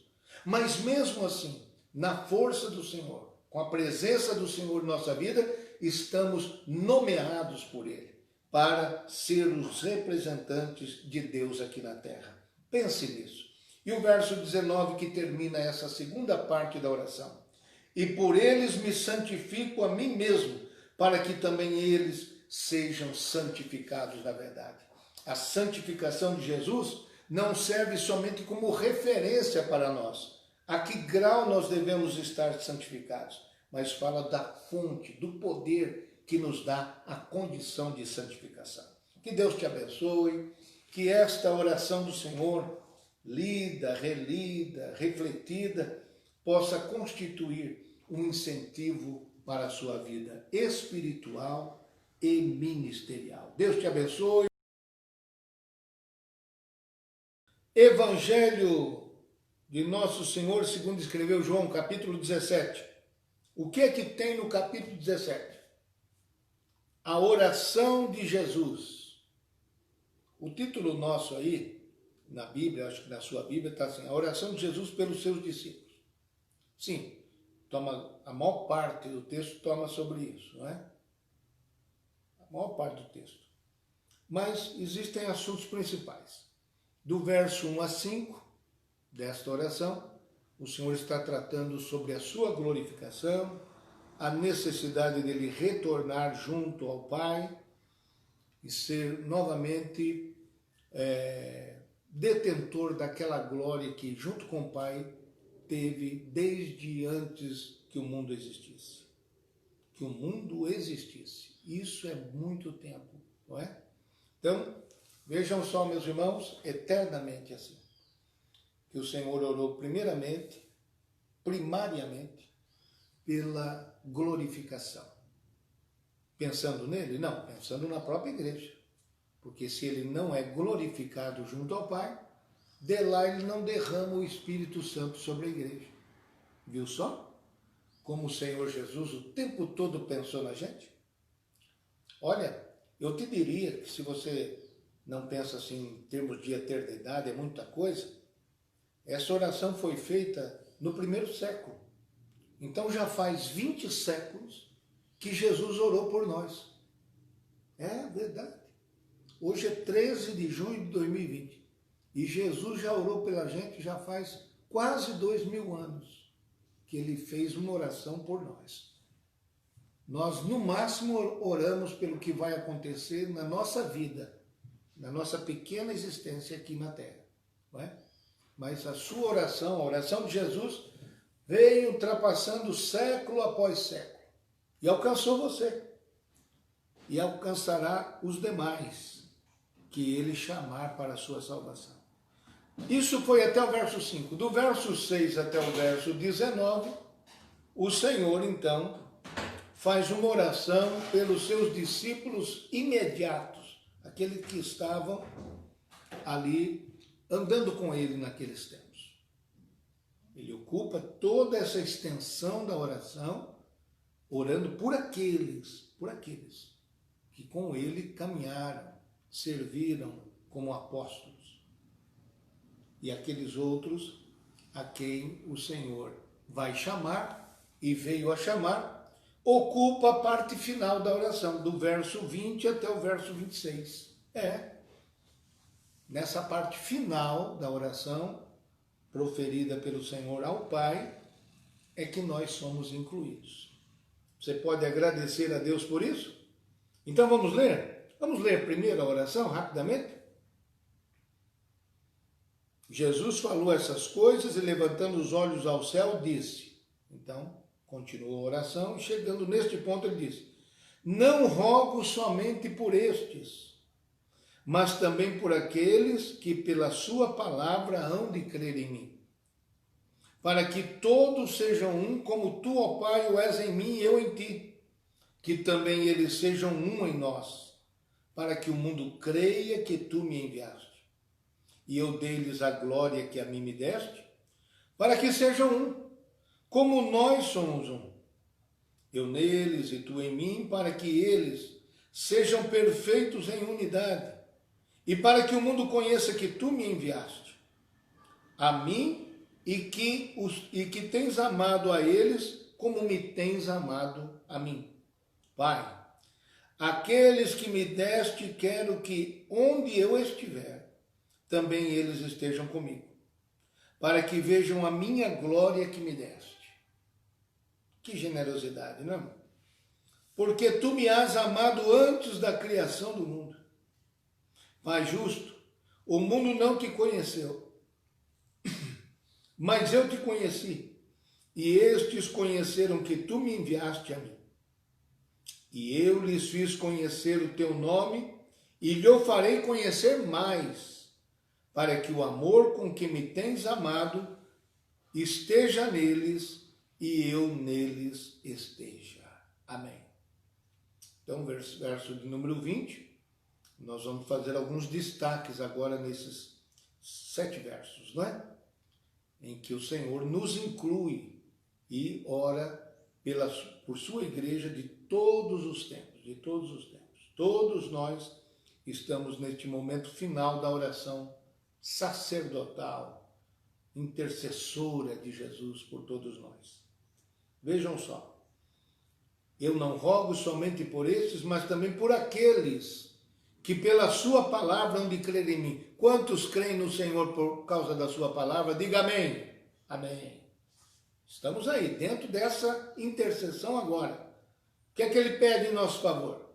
Mas mesmo assim, na força do Senhor, com a presença do Senhor em nossa vida, estamos nomeados por Ele para ser os representantes de Deus aqui na terra. Pense nisso. E o verso 19 que termina essa segunda parte da oração. E por eles me santifico a mim mesmo, para que também eles sejam santificados na verdade. A santificação de Jesus não serve somente como referência para nós. A que grau nós devemos estar santificados? Mas fala da fonte, do poder que nos dá a condição de santificação. Que Deus te abençoe, que esta oração do Senhor, lida, relida, refletida, possa constituir um incentivo para a sua vida espiritual e ministerial. Deus te abençoe. Evangelho de Nosso Senhor, segundo escreveu João, capítulo 17. O que é que tem no capítulo 17? A oração de Jesus. O título nosso aí, na Bíblia, acho que na sua Bíblia está assim, a oração de Jesus pelos seus discípulos. Sim, a maior parte do texto toma sobre isso, não é? A maior parte do texto. Mas existem assuntos principais. Do verso 1 a 5 desta oração, o Senhor está tratando sobre a sua glorificação, a necessidade dele retornar junto ao Pai e ser novamente detentor daquela glória que, junto com o Pai, teve desde antes que o mundo existisse. Que o mundo existisse. Isso é muito tempo, não é? Então, vejam só, meus irmãos, eternamente assim. Que o Senhor orou primariamente, pela glorificação. Pensando nele? Não, pensando na própria igreja. Porque se ele não é glorificado junto ao Pai, de lá ele não derrama o Espírito Santo sobre a igreja. Viu só? Como o Senhor Jesus o tempo todo pensou na gente? Olha, eu te diria que se você não pensa assim em termos de eternidade, é muita coisa, essa oração foi feita no primeiro século. Então já faz 20 séculos que Jesus orou por nós. É verdade. Hoje é 13 de junho de 2020. E Jesus já orou pela gente já faz quase 2000 anos que ele fez uma oração por nós. Nós, no máximo, oramos pelo que vai acontecer na nossa vida, na nossa pequena existência aqui na Terra. Não é? Mas a sua oração, a oração de Jesus, veio ultrapassando século após século e alcançou você e alcançará os demais que ele chamar para a sua salvação. Isso foi até o verso 5. Do verso 6 até o verso 19, o Senhor então faz uma oração pelos seus discípulos imediatos, aqueles que estavam ali andando com ele naqueles tempos. Ele ocupa toda essa extensão da oração, orando por aqueles que com ele caminharam, serviram como apóstolos. E aqueles outros a quem o Senhor vai chamar e veio a chamar, ocupa a parte final da oração, do verso 20 até o verso 26. Nessa parte final da oração, proferida pelo Senhor ao Pai, é que nós somos incluídos. Você pode agradecer a Deus por isso? Então vamos ler? Vamos ler primeiro a oração, rapidamente? Jesus falou essas coisas e, levantando os olhos ao céu, disse. Então, continuou a oração e, chegando neste ponto, ele disse: não rogo somente por estes, mas também por aqueles que pela sua palavra hão de crer em mim, para que todos sejam um, como tu, ó Pai, o és em mim e eu em ti, que também eles sejam um em nós, para que o mundo creia que tu me enviaste. E eu dei-lhes a glória que a mim me deste, para que sejam um, como nós somos um. Eu neles e tu em mim, para que eles sejam perfeitos em unidade, e para que o mundo conheça que tu me enviaste, a mim, e que tens amado a eles, como me tens amado a mim. Pai, aqueles que me deste, quero que, onde eu estiver, também eles estejam comigo, para que vejam a minha glória que me deste. Que generosidade, não é? Porque tu me has amado antes da criação do mundo. Pai justo, o mundo não te conheceu, mas eu te conheci, e estes conheceram que tu me enviaste a mim. E eu lhes fiz conhecer o teu nome, e lhe farei conhecer mais, para que o amor com que me tens amado esteja neles e eu neles esteja. Amém. Então, verso de número 20, nós vamos fazer alguns destaques agora nesses 7 versos, não é? Em que o Senhor nos inclui e ora por sua igreja de todos os tempos, de todos os tempos. Todos nós estamos neste momento final da oração sacerdotal, intercessora de Jesus por todos nós. Vejam só, eu não rogo somente por estes, mas também por aqueles que pela sua palavra hão de crer em mim. Quantos creem no Senhor por causa da sua palavra? Diga amém. Amém. Estamos aí, dentro dessa intercessão agora. O que é que ele pede em nosso favor?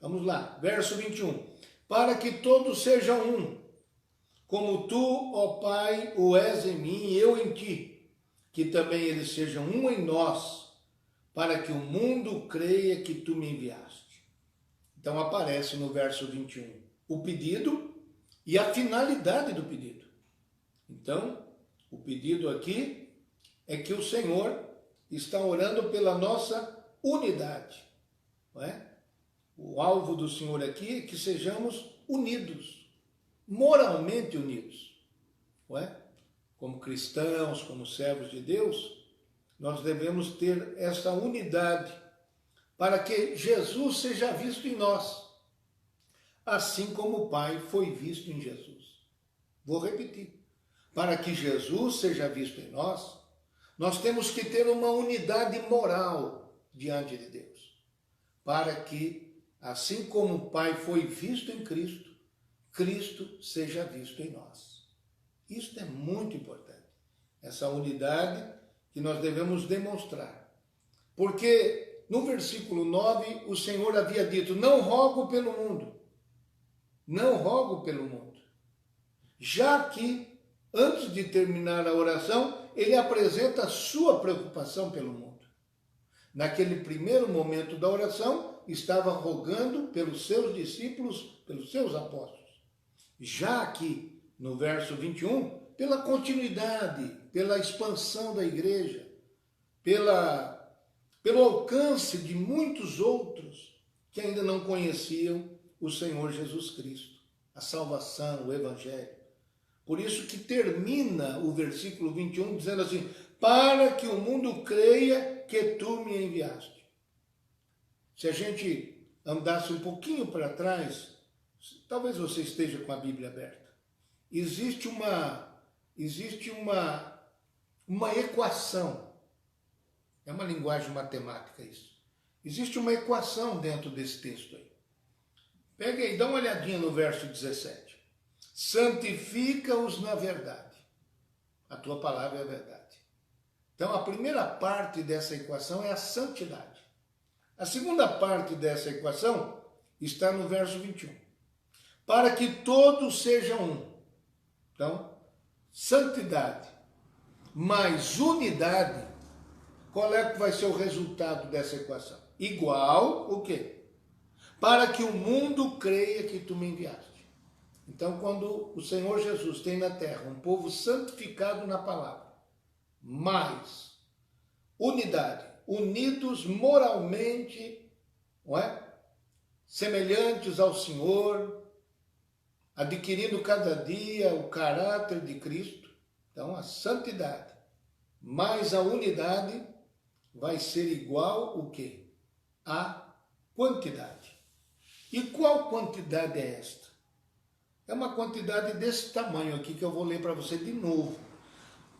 Vamos lá, verso 21. Para que todos sejam um, como tu, ó Pai, o és em mim e eu em ti, que também eles sejam um em nós, para que o mundo creia que tu me enviaste. Então aparece no verso 21 o pedido e a finalidade do pedido. Então, o pedido aqui é que o Senhor está orando pela nossa unidade. Não é? O alvo do Senhor aqui é que sejamos unidos, moralmente unidos. Não é? Como cristãos, como servos de Deus, nós devemos ter essa unidade para que Jesus seja visto em nós, assim como o Pai foi visto em Jesus. Vou repetir. Para que Jesus seja visto em nós, nós temos que ter uma unidade moral diante de Deus. Para que, assim como o Pai foi visto em Cristo, Cristo seja visto em nós. Isso é muito importante. Essa unidade que nós devemos demonstrar. Porque no versículo 9, o Senhor havia dito, não rogo pelo mundo. Não rogo pelo mundo. Já que, antes de terminar a oração, ele apresenta a sua preocupação pelo mundo. Naquele primeiro momento da oração, estava rogando pelos seus discípulos, pelos seus apóstolos. Já aqui, no verso 21, pela continuidade, pela expansão da igreja, pelo alcance de muitos outros que ainda não conheciam o Senhor Jesus Cristo, a salvação, o Evangelho. Por isso que termina o versículo 21 dizendo assim, para que o mundo creia que tu me enviaste. Se a gente andasse um pouquinho para trás, talvez você esteja com a Bíblia aberta. Existe uma equação. É uma linguagem matemática isso. Existe uma equação dentro desse texto aí. Pega aí, dá uma olhadinha no verso 17. Santifica-os na verdade. A tua palavra é a verdade. Então, a primeira parte dessa equação é a santidade. A segunda parte dessa equação está no verso 21. Para que todos sejam um. Então, santidade mais unidade, qual é que vai ser o resultado dessa equação? Igual o quê? Para que o mundo creia que tu me enviaste. Então, quando o Senhor Jesus tem na terra um povo santificado na palavra, mais unidade, unidos moralmente, não é? Semelhantes ao Senhor, adquirindo cada dia o caráter de Cristo. Então, a santidade mais a unidade vai ser igual o quê? A quantidade. E qual quantidade é esta? É uma quantidade desse tamanho aqui que eu vou ler para você de novo.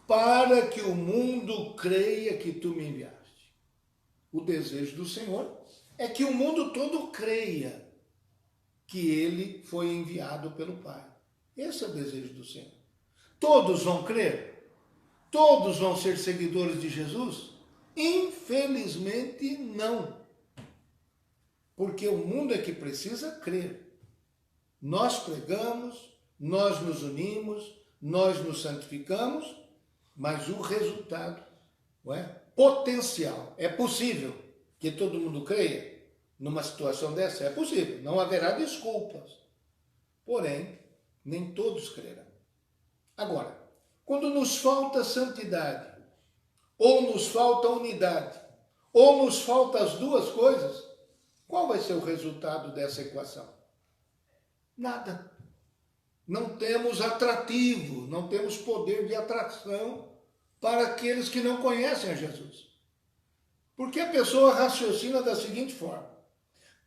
Para que o mundo creia que tu me enviaste. O desejo do Senhor é que o mundo todo creia que ele foi enviado pelo Pai. Esse é o desejo do Senhor. Todos vão crer? Todos vão ser seguidores de Jesus? Infelizmente, não. Porque o mundo é que precisa crer. Nós pregamos, nós nos unimos, nós nos santificamos, mas o resultado não é potencial. É possível que todo mundo creia numa situação dessa? É possível, não haverá desculpas. Porém, nem todos crerão. Agora, quando nos falta santidade, ou nos falta unidade, ou nos falta as duas coisas, qual vai ser o resultado dessa equação? Nada. Não temos atrativo, não temos poder de atração para aqueles que não conhecem a Jesus. Porque a pessoa raciocina da seguinte forma: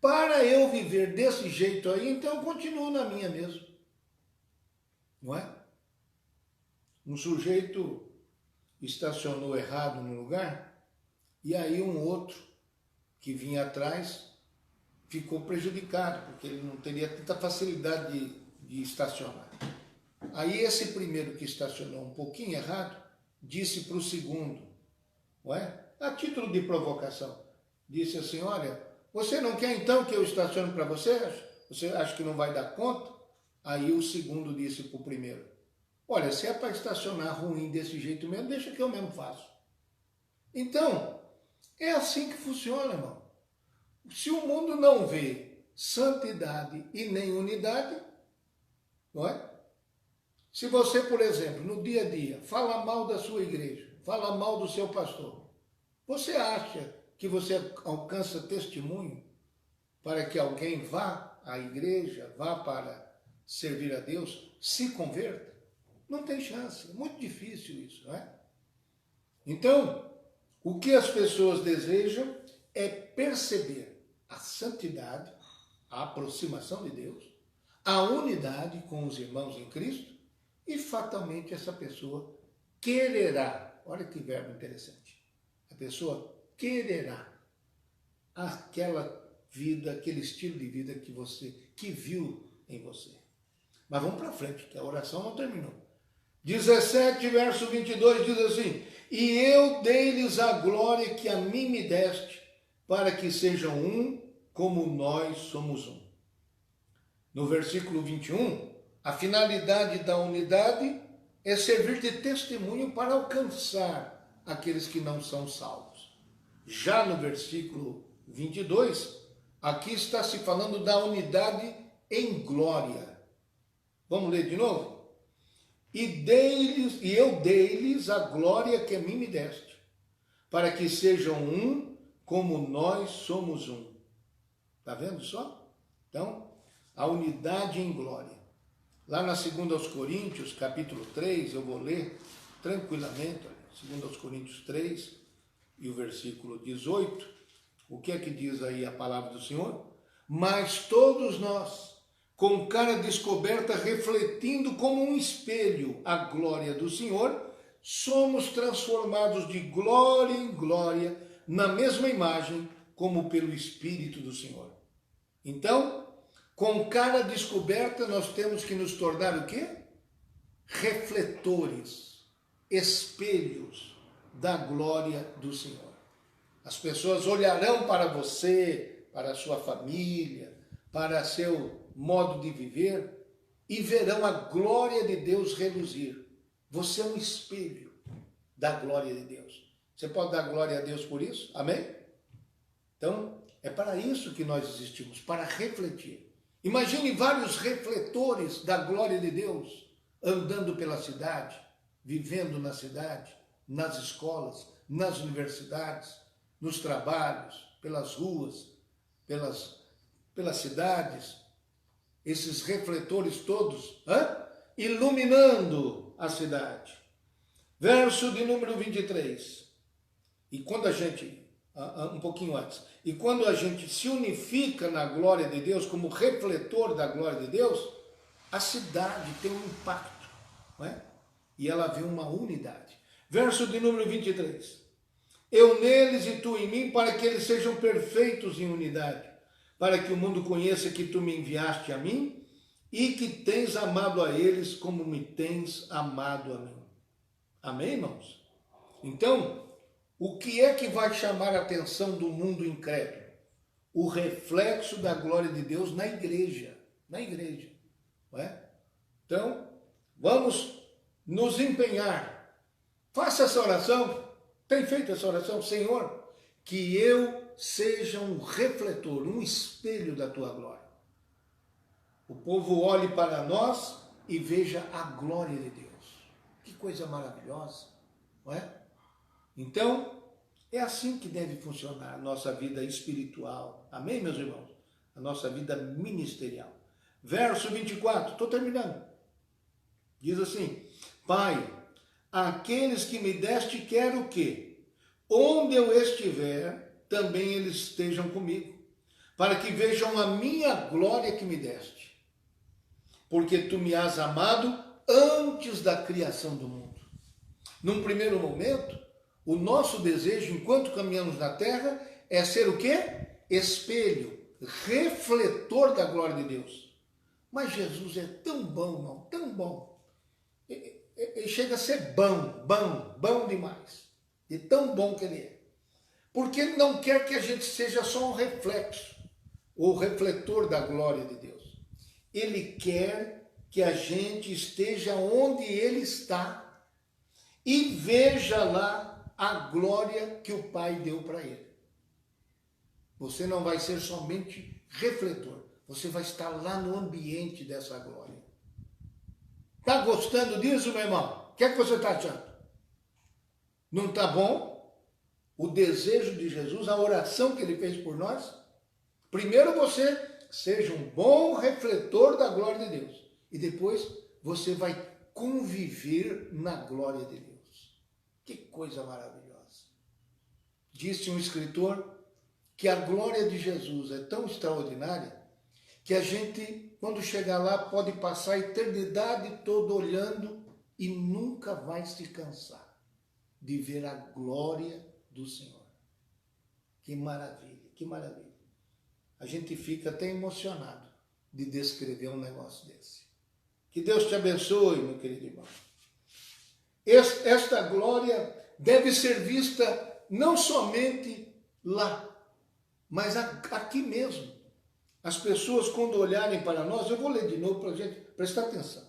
para eu viver desse jeito aí, então eu continuo na minha mesmo. Não é? Um sujeito estacionou errado no lugar e aí um outro que vinha atrás ficou prejudicado, porque ele não teria tanta facilidade de estacionar. Aí esse primeiro que estacionou um pouquinho errado, disse para o segundo, não é? A título de provocação, disse assim: olha, você não quer então que eu estacione para você? Você acha que não vai dar conta? Aí o segundo disse para o primeiro: olha, se é para estacionar ruim desse jeito mesmo, deixa que eu mesmo faço. Então, é assim que funciona, irmão. Se o mundo não vê santidade e nem unidade, não é? Se você, por exemplo, no dia a dia, fala mal da sua igreja, fala mal do seu pastor, você acha que você alcança testemunho para que alguém vá à igreja, vá para servir a Deus, se converta? Não tem chance, é muito difícil isso, não é? Então, o que as pessoas desejam é perceber a santidade, a aproximação de Deus, a unidade com os irmãos em Cristo, e fatalmente essa pessoa quererá, olha que verbo interessante, a pessoa quererá aquela vida, aquele estilo de vida que viu em você. Mas vamos para frente, que a oração não terminou. 17, verso 22 diz assim: e eu dei-lhes a glória que a mim me deste, para que sejam um, como nós somos um. No versículo 21, a finalidade da unidade é servir de testemunho para alcançar aqueles que não são salvos. Já no versículo 22, aqui está se falando da unidade em glória. Vamos ler de novo? E eu dei-lhes a glória que a mim me deste, para que sejam um, como nós somos um. Está vendo só? Então, a unidade em glória. Lá na 2 Coríntios, capítulo 3, eu vou ler tranquilamente, 2 Coríntios 3 e o versículo 18, o que é que diz aí a palavra do Senhor? Mas todos nós, com cara descoberta, refletindo como um espelho a glória do Senhor, somos transformados de glória em glória na mesma imagem, como pelo Espírito do Senhor. Então, com cara descoberta, nós temos que nos tornar o quê? Refletores, espelhos da glória do Senhor. As pessoas olharão para você, para a sua família, para seu modo de viver e verão a glória de Deus reluzir. Você é um espelho da glória de Deus. Você pode dar glória a Deus por isso? Amém? Então, é para isso que nós existimos, para refletir. Imagine vários refletores da glória de Deus andando pela cidade, vivendo na cidade, nas escolas, nas universidades, nos trabalhos, pelas ruas, pelas cidades. Esses refletores todos iluminando a cidade. Verso de número 23. E quando a gente, um pouquinho antes, e quando a gente se unifica na glória de Deus, como refletor da glória de Deus, a cidade tem um impacto, não é? E ela vê uma unidade. Verso de número 23. Eu neles e tu em mim, para que eles sejam perfeitos em unidade, para que o mundo conheça que tu me enviaste a mim e que tens amado a eles como me tens amado a mim. Amém, irmãos? Então, o que é que vai chamar a atenção do mundo incrédulo? O reflexo da glória de Deus na igreja, não é? Então, vamos nos empenhar. Faça essa oração. Tem feito essa oração? Senhor, que eu seja um refletor, um espelho da tua glória. O povo olhe para nós e veja a glória de Deus. Que coisa maravilhosa, não é? Então, É assim que deve funcionar a nossa vida espiritual. Amém, meus irmãos? A nossa vida ministerial. Verso 24, estou terminando. Diz assim: Pai, aqueles que me deste quero que, onde eu estiver, também eles estejam comigo, para que vejam a minha glória que me deste. Porque tu me has amado antes da criação do mundo. Num primeiro momento, o nosso desejo, enquanto caminhamos na terra, é ser o quê? Espelho, refletor da glória de Deus. Mas Jesus é tão bom, irmão, tão bom. Ele chega a ser bom demais. De tão bom que ele é. Porque ele não quer que a gente seja só um reflexo, ou refletor da glória de Deus. Ele quer que a gente esteja onde ele está e veja lá a glória que o Pai deu para ele. Você não vai ser somente refletor, você vai estar lá no ambiente dessa glória. Está gostando disso, meu irmão? O que é que você está achando? Não está bom? O desejo de Jesus, a oração que ele fez por nós? Primeiro você seja um bom refletor da glória de Deus. E depois você vai conviver na glória de Deus. Que coisa maravilhosa. Disse um escritor que a glória de Jesus é tão extraordinária que a gente, quando chegar lá, pode passar a eternidade toda olhando e nunca vai se cansar de ver a glória do Senhor. Que maravilha, que maravilha. A gente fica até emocionado de descrever um negócio desse. Que Deus te abençoe, meu querido irmão. Esta glória deve ser vista não somente lá, mas aqui mesmo. As pessoas, quando olharem para nós, eu vou ler de novo para a gente prestar atenção.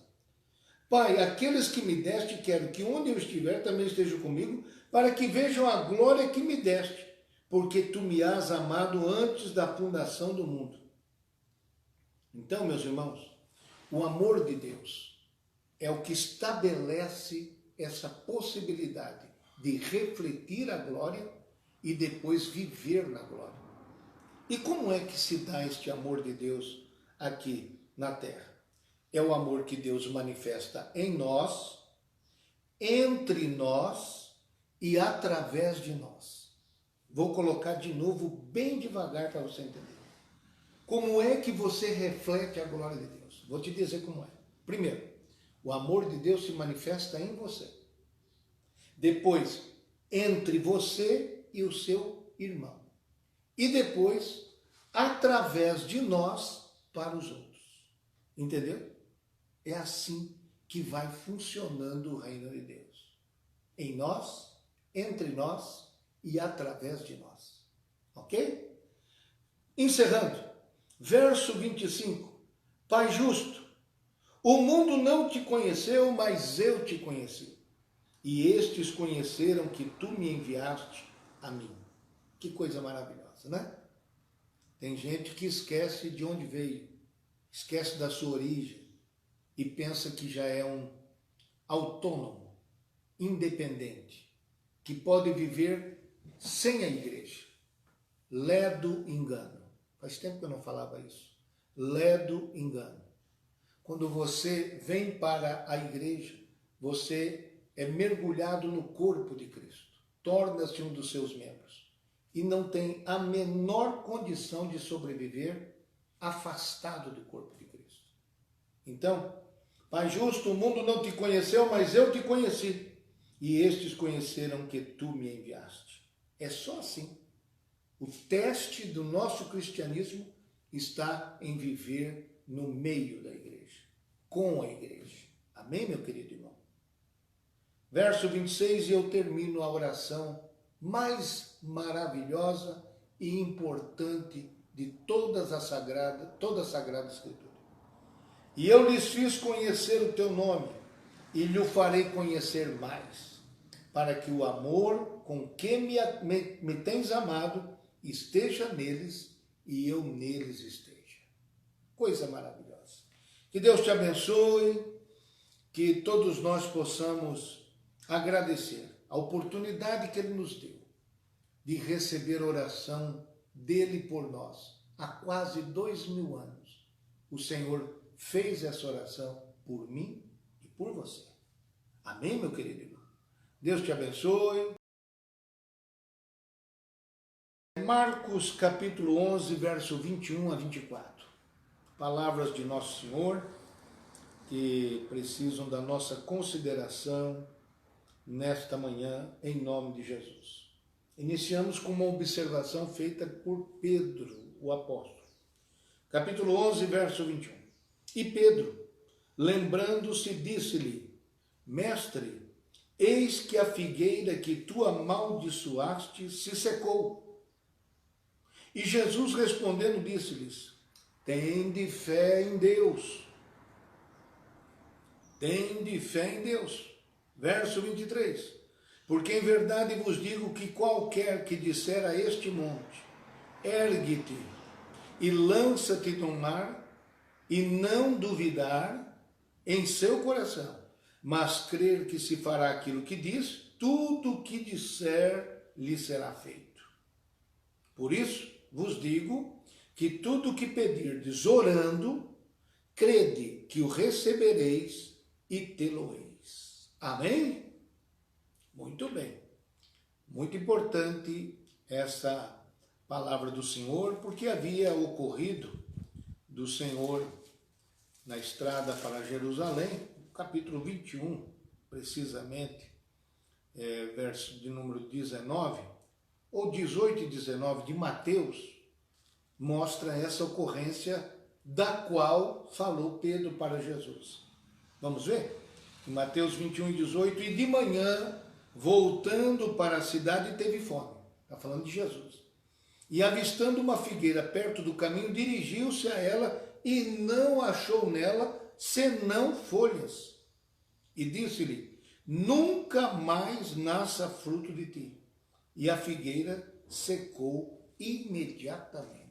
Pai, aqueles que me deste, quero que onde eu estiver também estejam comigo, para que vejam a glória que me deste, porque tu me has amado antes da fundação do mundo. Então, meus irmãos, o amor de Deus é o que estabelece essa possibilidade de refletir a glória e depois viver na glória. E como é que se dá este amor de Deus aqui na terra? É o amor que Deus manifesta em nós, entre nós e através de nós. Vou colocar de novo bem devagar para você entender. Como é que você reflete a glória de Deus? Vou te dizer como é. Primeiro, o amor de Deus se manifesta em você. Depois, entre você e o seu irmão. E depois, através de nós para os outros. Entendeu? É assim que vai funcionando o reino de Deus. Em nós, entre nós e através de nós. Ok? Encerrando, verso 25. Pai justo, o mundo não te conheceu, mas eu te conheci. E estes conheceram que tu me enviaste a mim. Que coisa maravilhosa, né? Tem gente que esquece de onde veio, esquece da sua origem e pensa que já é um autônomo, independente, que pode viver sem a igreja. Ledo engano. Faz tempo que eu não falava isso. Ledo engano. Quando você vem para a igreja, você é mergulhado no corpo de Cristo, torna-se um dos seus membros e não tem a menor condição de sobreviver afastado do corpo de Cristo. Então, Pai justo, o mundo não te conheceu, mas eu te conheci, e estes conheceram que tu me enviaste. É só assim. O teste do nosso cristianismo está em viver no meio da igreja, com a igreja. Amém, meu querido irmão? Verso 26, e eu termino a oração mais maravilhosa e importante de toda a Sagrada Escritura. E eu lhes fiz conhecer o teu nome, e lhe farei conhecer mais, para que o amor com que me tens amado esteja neles e eu neles esteja. Coisa maravilhosa. Que Deus te abençoe, que todos nós possamos agradecer a oportunidade que Ele nos deu de receber oração dele por nós. Há quase 2000 anos, o Senhor fez essa oração por mim e por você. Amém, meu querido irmão? Deus te abençoe. Marcos capítulo 11, verso 21 a 24. Palavras de Nosso Senhor que precisam da nossa consideração nesta manhã, em nome de Jesus. Iniciamos com uma observação feita por Pedro, o apóstolo. Capítulo 11, verso 21. E Pedro, lembrando-se, disse-lhe: Mestre, eis que a figueira que tu amaldiçoaste se secou. E Jesus respondendo disse-lhes: Tende fé em Deus. Tende fé em Deus. Verso 23. Porque em verdade vos digo que qualquer que disser a este monte, ergue-te e lança-te no mar, e não duvidar em seu coração, mas crer que se fará aquilo que diz, tudo o que disser lhe será feito. Por isso vos digo que tudo o que pedirdes orando, crede que o recebereis e tê-lo-eis. Amém? Muito bem. Muito importante essa palavra do Senhor, porque havia ocorrido do Senhor na estrada para Jerusalém, capítulo 21, precisamente, verso de número 19, ou 18 e 19 de Mateus, mostra essa ocorrência da qual falou Pedro para Jesus. Vamos ver? Em Mateus 21 e 18, e de manhã, voltando para a cidade, teve fome. Está falando de Jesus. E avistando uma figueira perto do caminho, dirigiu-se a ela e não achou nela senão folhas. E disse-lhe: Nunca mais nasça fruto de ti. E a figueira secou imediatamente.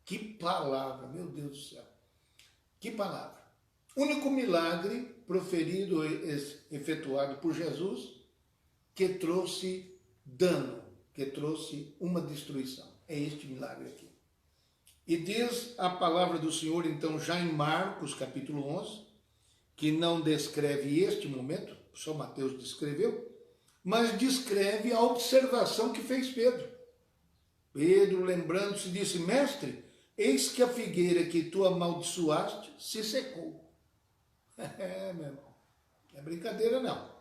Que palavra, meu Deus do céu. Que palavra. Único milagre proferido, efetuado por Jesus, que trouxe dano, que trouxe uma destruição. É este milagre aqui. E diz a palavra do Senhor, então, já em Marcos, capítulo 11, que não descreve este momento, só Mateus descreveu, mas descreve a observação que fez Pedro. Pedro, lembrando-se, disse: Mestre, eis que a figueira que tu amaldiçoaste se secou. Meu irmão, não é brincadeira não.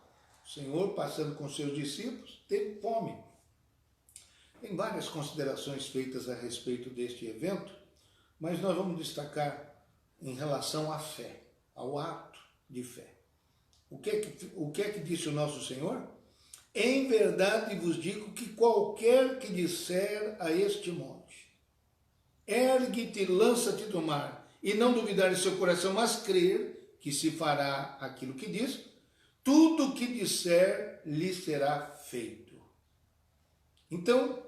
O Senhor, passando com seus discípulos, teve fome. Tem várias considerações feitas a respeito deste evento, mas nós vamos destacar em relação à fé, ao ato de fé. O que é que disse o nosso Senhor? Em verdade vos digo que qualquer que disser a este monte, ergue-te e lança-te do mar, e não duvidar em seu coração, mas crer que se fará aquilo que diz, tudo o que disser lhe será feito. Então,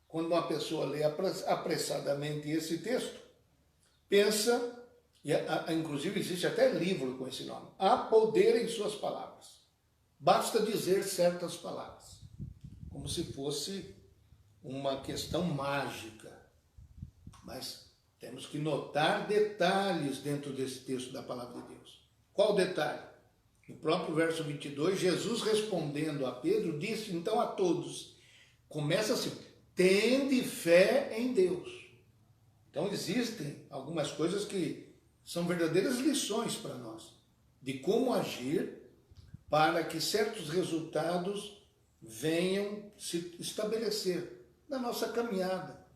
quando uma pessoa lê apressadamente esse texto, pensa, e inclusive existe até livro com esse nome, há poder em suas palavras. Basta dizer certas palavras, como se fosse uma questão mágica. Mas temos que notar detalhes dentro desse texto da palavra de Deus. Qual detalhe? No próprio verso 22, Jesus respondendo a Pedro, disse então a todos, começa assim, tende fé em Deus. Então existem algumas coisas que são verdadeiras lições para nós, de como agir para que certos resultados venham se estabelecer na nossa caminhada,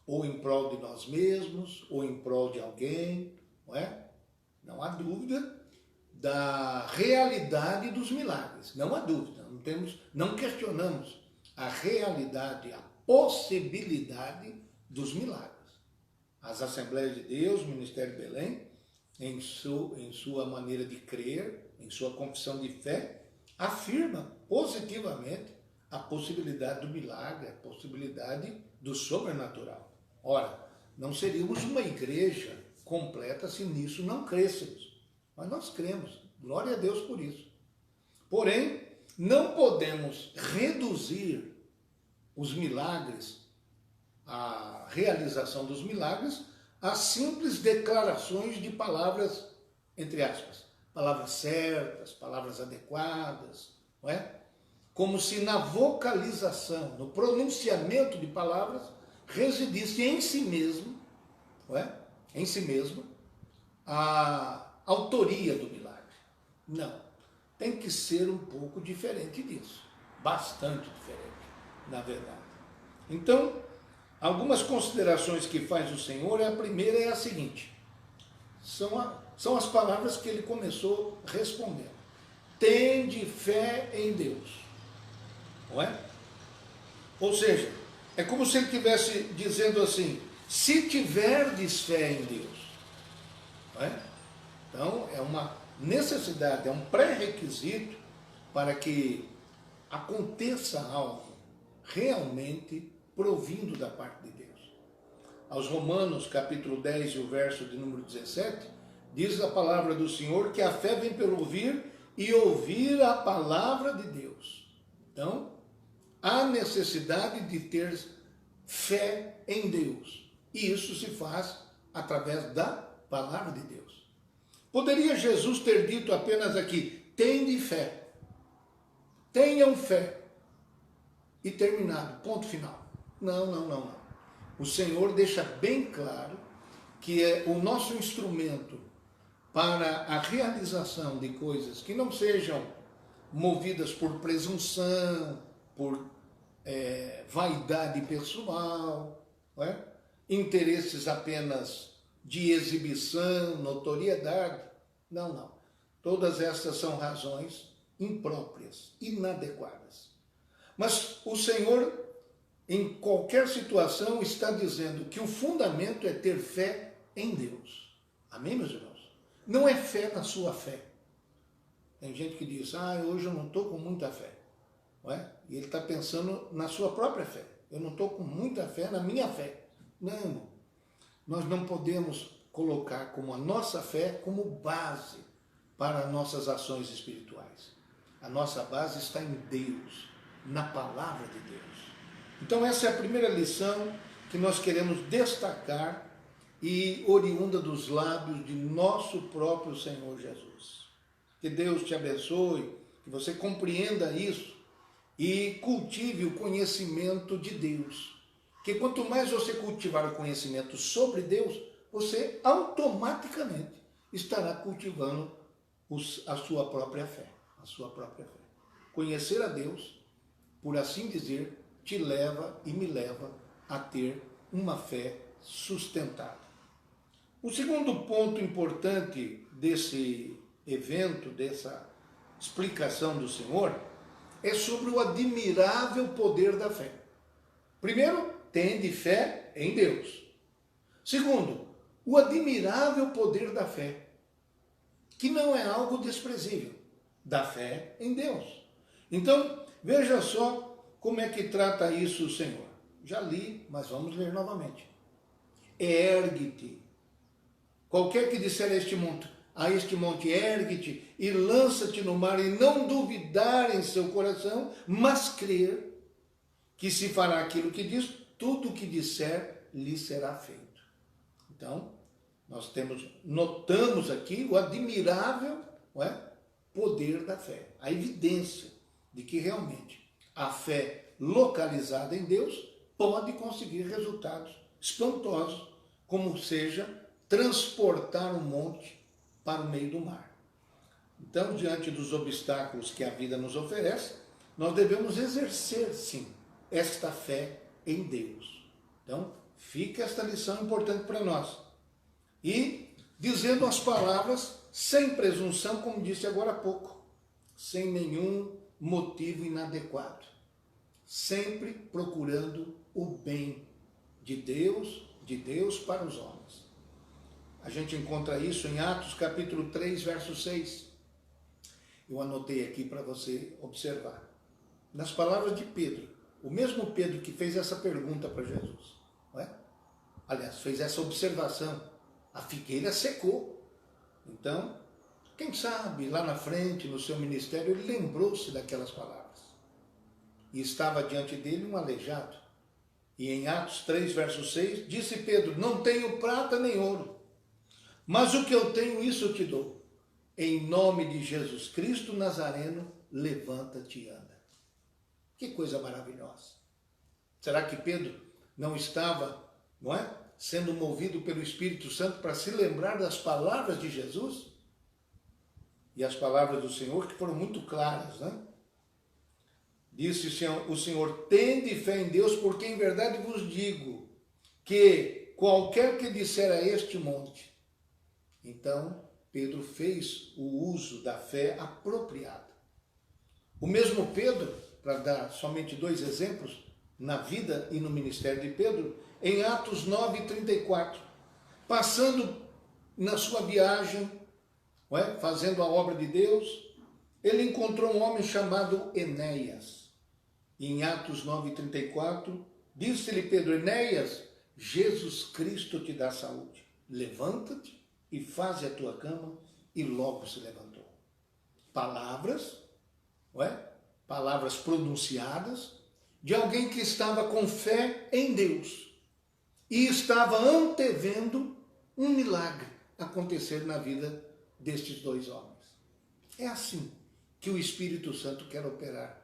ou em prol de nós mesmos, ou em prol de alguém, não é? Não há dúvida da realidade dos milagres, não há dúvida, não questionamos a realidade, a possibilidade dos milagres. As Assembleias de Deus, o Ministério Belém, em sua maneira de crer, em sua confissão de fé, afirma positivamente a possibilidade do milagre, a possibilidade do sobrenatural. Ora, não seríamos uma igreja completa se nisso não crêssemos. Mas nós cremos, glória a Deus por isso. Porém, não podemos reduzir os milagres, a realização dos milagres, a simples declarações de palavras, entre aspas, palavras certas, palavras adequadas, não é? Como se na vocalização, no pronunciamento de palavras, residisse em si mesmo, não é? Em si mesmo, a autoria do milagre. Não, tem que ser um pouco diferente disso, bastante diferente, na verdade. Então, algumas considerações que faz o Senhor, a primeira é a seguinte, são as palavras que ele começou respondendo. Tende fé em Deus, não é? Ou seja, é como se ele estivesse dizendo assim, se tiverdes fé em Deus, não é? Então, é uma necessidade, é um pré-requisito para que aconteça algo realmente provindo da parte de Deus. Aos Romanos, capítulo 10 e o verso de número 17, diz a palavra do Senhor que a fé vem pelo ouvir e ouvir a palavra de Deus. Então, há necessidade de ter fé em Deus. E isso se faz através da palavra de Deus. Poderia Jesus ter dito apenas aqui, tende fé, tenham fé, e terminado, ponto final. Não. O Senhor deixa bem claro que é o nosso instrumento para a realização de coisas que não sejam movidas por presunção, por vaidade pessoal, não é? Interesses apenas de exibição, notoriedade. Não. Todas essas são razões impróprias, inadequadas. Mas o Senhor, em qualquer situação, está dizendo que o fundamento é ter fé em Deus. Amém, meus irmãos? Não é fé na sua fé. Tem gente que diz, hoje eu não estou com muita fé. Não é? E ele está pensando na sua própria fé. Eu não estou com muita fé na minha fé. Não. Nós não podemos colocar como a nossa fé como base para nossas ações espirituais. A nossa base está em Deus, na palavra de Deus. Então essa é a primeira lição que nós queremos destacar e oriunda dos lábios de nosso próprio Senhor Jesus. Que Deus te abençoe, que você compreenda isso e cultive o conhecimento de Deus. Que quanto mais você cultivar o conhecimento sobre Deus, você automaticamente estará cultivando a sua própria fé. A sua própria fé. Conhecer a Deus, por assim dizer, te leva e me leva a ter uma fé sustentada. O segundo ponto importante desse evento, dessa explicação do Senhor, é sobre o admirável poder da fé. Primeiro, tende fé em Deus. Segundo, o admirável poder da fé, que não é algo desprezível, da fé em Deus. Então, veja só como é que trata isso o Senhor. Já li, mas vamos ler novamente. Ergue-te. Qualquer que disser a este monte, ergue-te e lança-te no mar, e não duvidar em seu coração, mas crer que se fará aquilo que diz, tudo o que disser lhe será feito. Então, nós notamos aqui o admirável, não é, poder da fé, a evidência de que realmente a fé localizada em Deus pode conseguir resultados espantosos, como seja transportar um monte para o meio do mar. Então, diante dos obstáculos que a vida nos oferece, nós devemos exercer, sim, esta fé em Deus. Então, fica esta lição importante para nós. E dizendo as palavras sem presunção, como disse agora há pouco, sem nenhum motivo inadequado. Sempre procurando o bem de Deus para os homens. A gente encontra isso em Atos capítulo 3, verso 6. Eu anotei aqui para você observar. Nas palavras de Pedro, o mesmo Pedro que fez essa pergunta para Jesus, não é? Aliás, fez essa observação, a figueira secou. Então, quem sabe lá na frente, no seu ministério, ele lembrou-se daquelas palavras. e estava diante dele um aleijado. E em Atos 3, verso 6, disse Pedro: não tenho prata nem ouro, mas o que eu tenho, isso eu te dou. Em nome de Jesus Cristo Nazareno, levanta-te e anda. Que coisa maravilhosa. Será que Pedro não estava, não é, sendo movido pelo Espírito Santo para se lembrar das palavras de Jesus? E as palavras do Senhor que foram muito claras, né? Disse o Senhor: tende fé em Deus, porque em verdade vos digo que qualquer que disser a este monte. Então, Pedro fez o uso da fé apropriada. O mesmo Pedro, para dar somente 2 exemplos, na vida e no ministério de Pedro, em Atos 9:34, passando na sua viagem, fazendo a obra de Deus, ele encontrou um homem chamado Enéas. E em Atos 9:34, disse-lhe Pedro: Enéas, Jesus Cristo te dá saúde. Levanta-te e faze a tua cama. E logo se levantou. Palavras, palavras pronunciadas de alguém que estava com fé em Deus e estava antevendo um milagre acontecer na vida destes 2 homens. É assim que o Espírito Santo quer operar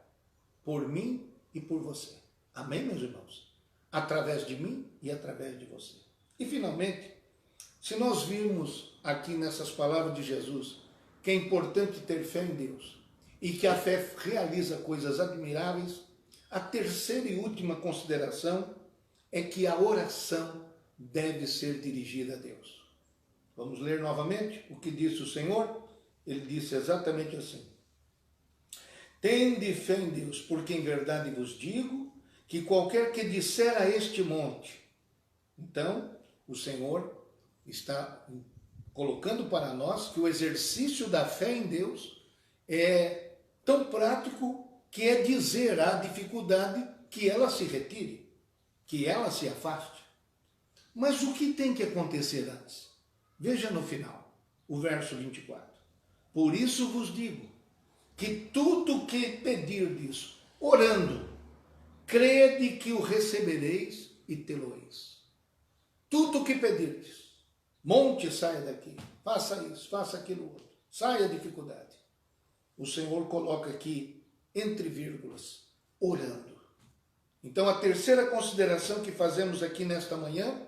por mim e por você. Amém, meus irmãos? Através de mim e através de você. E finalmente, se nós virmos aqui nessas palavras de Jesus que é importante ter fé em Deus e que a fé realiza coisas admiráveis, a terceira e última consideração é que a oração deve ser dirigida a Deus. Vamos ler novamente o que disse o Senhor? Ele disse exatamente assim: tende fé em Deus, porque em verdade vos digo que qualquer que disser a este monte. Então, o Senhor está colocando para nós que o exercício da fé em Deus é tão prático que é dizer à dificuldade que ela se retire, que ela se afaste. Mas o que tem que acontecer antes? Veja no final, o verso 24. Por isso vos digo que tudo que pedirdes, orando, crede que o recebereis e tê-lo-eis. Tudo que pedirdes, monte, saia daqui, faça isso, faça aquilo outro, saia a dificuldade. O Senhor coloca aqui, entre vírgulas, orando. Então a terceira consideração que fazemos aqui nesta manhã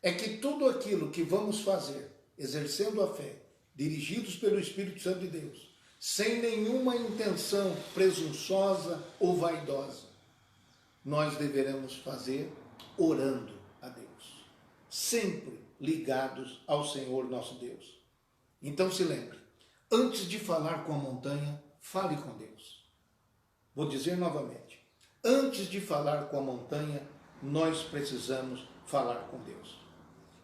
é que tudo aquilo que vamos fazer, exercendo a fé, dirigidos pelo Espírito Santo de Deus, sem nenhuma intenção presunçosa ou vaidosa, nós deveremos fazer orando a Deus, sempre ligados ao Senhor nosso Deus. Então se lembre, antes de falar com a montanha, fale com Deus. Vou dizer novamente, antes de falar com a montanha, nós precisamos falar com Deus.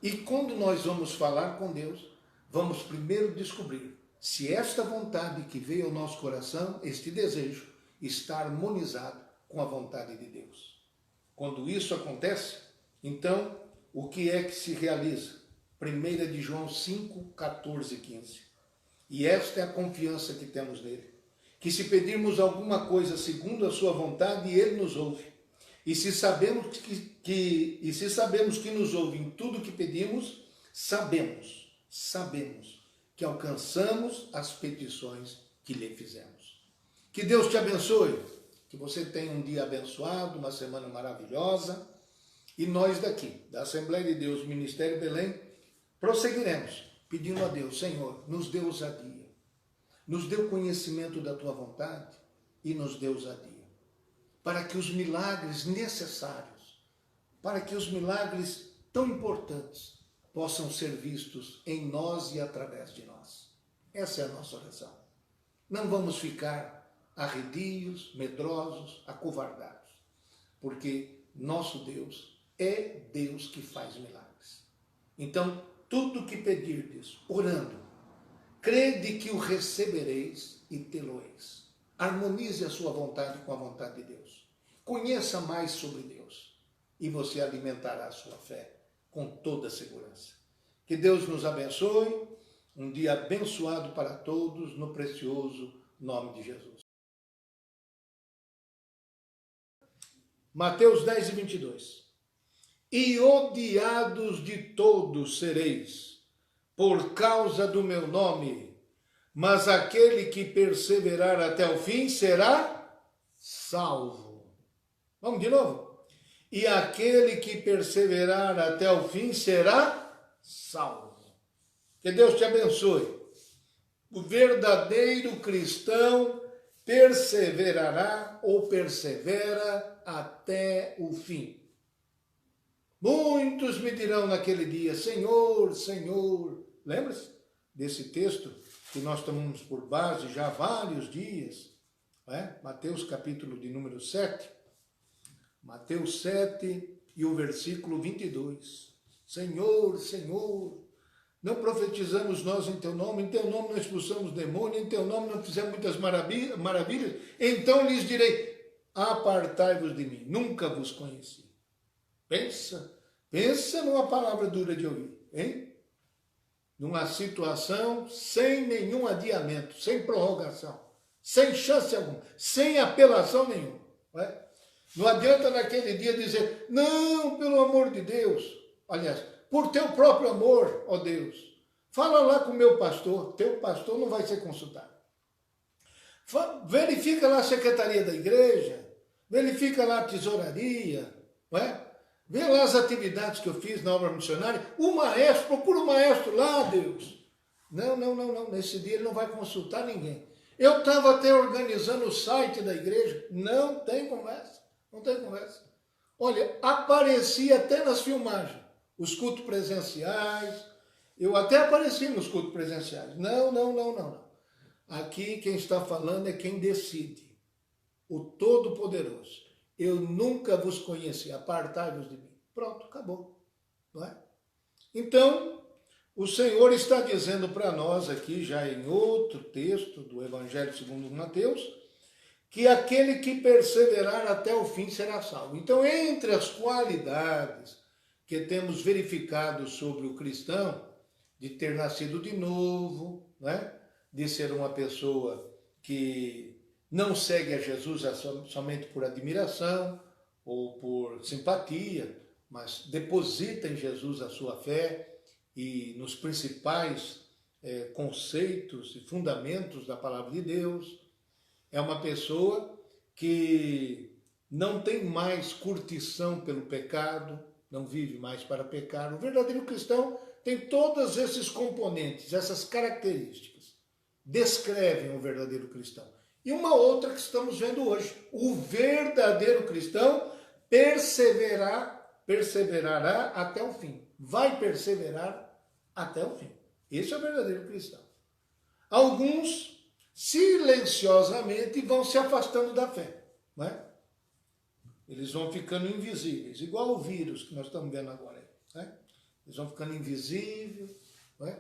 E quando nós vamos falar com Deus, vamos primeiro descobrir se esta vontade que veio ao nosso coração, este desejo, está harmonizado com a vontade de Deus. Quando isso acontece, então, o que é que se realiza? 1 de João 5, 14 e 15. E esta é a confiança que temos nele. Que se pedirmos alguma coisa segundo a sua vontade, ele nos ouve. E se sabemos que nos ouve em tudo que pedimos, sabemos que alcançamos as petições que lhe fizemos. Que Deus te abençoe, que você tenha um dia abençoado, uma semana maravilhosa, e nós daqui, da Assembleia de Deus, Ministério Belém, prosseguiremos pedindo a Deus: Senhor, nos dê ousadia, nos dê o conhecimento da tua vontade e nos dê ousadia, para que os milagres necessários, para que os milagres tão importantes possam ser vistos em nós e através de nós. Essa é a nossa oração. Não vamos ficar arredios, medrosos, acovardados, porque nosso Deus é Deus que faz milagres. Então, tudo que pedirdes, orando, crede que o recebereis e tê-lo-eis. Harmonize a sua vontade com a vontade de Deus. Conheça mais sobre Deus e você alimentará a sua fé com toda segurança. Que Deus nos abençoe, um dia abençoado para todos, no precioso nome de Jesus. Mateus 10 e 22. E odiados de todos sereis, por causa do meu nome, mas aquele que perseverar até o fim será salvo. Vamos de novo? E aquele que perseverar até o fim será salvo. Que Deus te abençoe. O verdadeiro cristão perseverará ou persevera até o fim. Muitos me dirão naquele dia, Senhor, Senhor. Lembra-se desse texto que nós tomamos por base já há vários dias? Mateus capítulo de número 7. Mateus 7 e o versículo 22. Senhor, Senhor, não profetizamos nós em teu nome não expulsamos demônio, em teu nome não fizemos muitas maravilhas. Então lhes direi, apartai-vos de mim, nunca vos conheci. Pensa numa palavra dura de ouvir, hein? Numa situação sem nenhum adiamento, sem prorrogação, sem chance alguma, sem apelação nenhuma. Não adianta naquele dia dizer, não, pelo amor de Deus, aliás, por teu próprio amor, ó Deus, fala lá com o meu pastor, teu pastor não vai ser consultado. Verifica lá a secretaria da igreja, verifica lá a tesouraria, não é? Vê lá as atividades que eu fiz na obra missionária. O maestro, procura o maestro lá, Deus. Não. Nesse dia ele não vai consultar ninguém. Eu estava até organizando o site da igreja. Não tem conversa. Não tem conversa. Olha, aparecia até nas filmagens. Os cultos presenciais. Eu até apareci nos cultos presenciais. Não. Aqui quem está falando é quem decide. O Todo-Poderoso. Eu nunca vos conheci, apartai-vos de mim. Pronto, acabou. Não é? Então, o Senhor está dizendo para nós aqui, já em outro texto do Evangelho segundo Mateus, que aquele que perseverar até o fim será salvo. Então, entre as qualidades que temos verificado sobre o cristão, de ter nascido de novo, né? De ser uma pessoa que não segue a Jesus somente por admiração ou por simpatia, mas deposita em Jesus a sua fé e nos principais conceitos e fundamentos da palavra de Deus. É uma pessoa que não tem mais curtição pelo pecado, não vive mais para pecar. O verdadeiro cristão tem todos esses componentes, essas características. Descrevem o verdadeiro cristão. E uma outra que estamos vendo hoje. O verdadeiro cristão perseverará até o fim. Vai perseverar até o fim. Esse é o verdadeiro cristão. Alguns silenciosamente vão se afastando da fé. Não é? Eles vão ficando invisíveis, igual o vírus que nós estamos vendo agora. Né? Eles vão ficando invisíveis. Não é?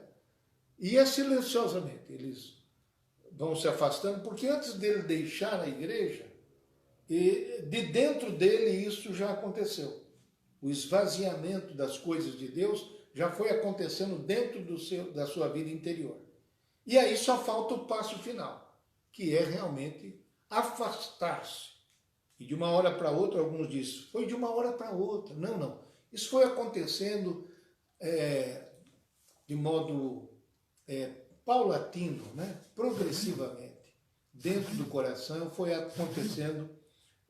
E é silenciosamente. Eles vão se afastando, porque antes dele deixar a igreja, de dentro dele isso já aconteceu. O esvaziamento das coisas de Deus já foi acontecendo dentro da sua vida interior. E aí só falta o passo final, que é realmente afastar-se. E de uma hora para outra, alguns dizem, foi de uma hora para outra. Não. Isso foi acontecendo de modo paulatino, né? Progressivamente. Dentro do coração foi acontecendo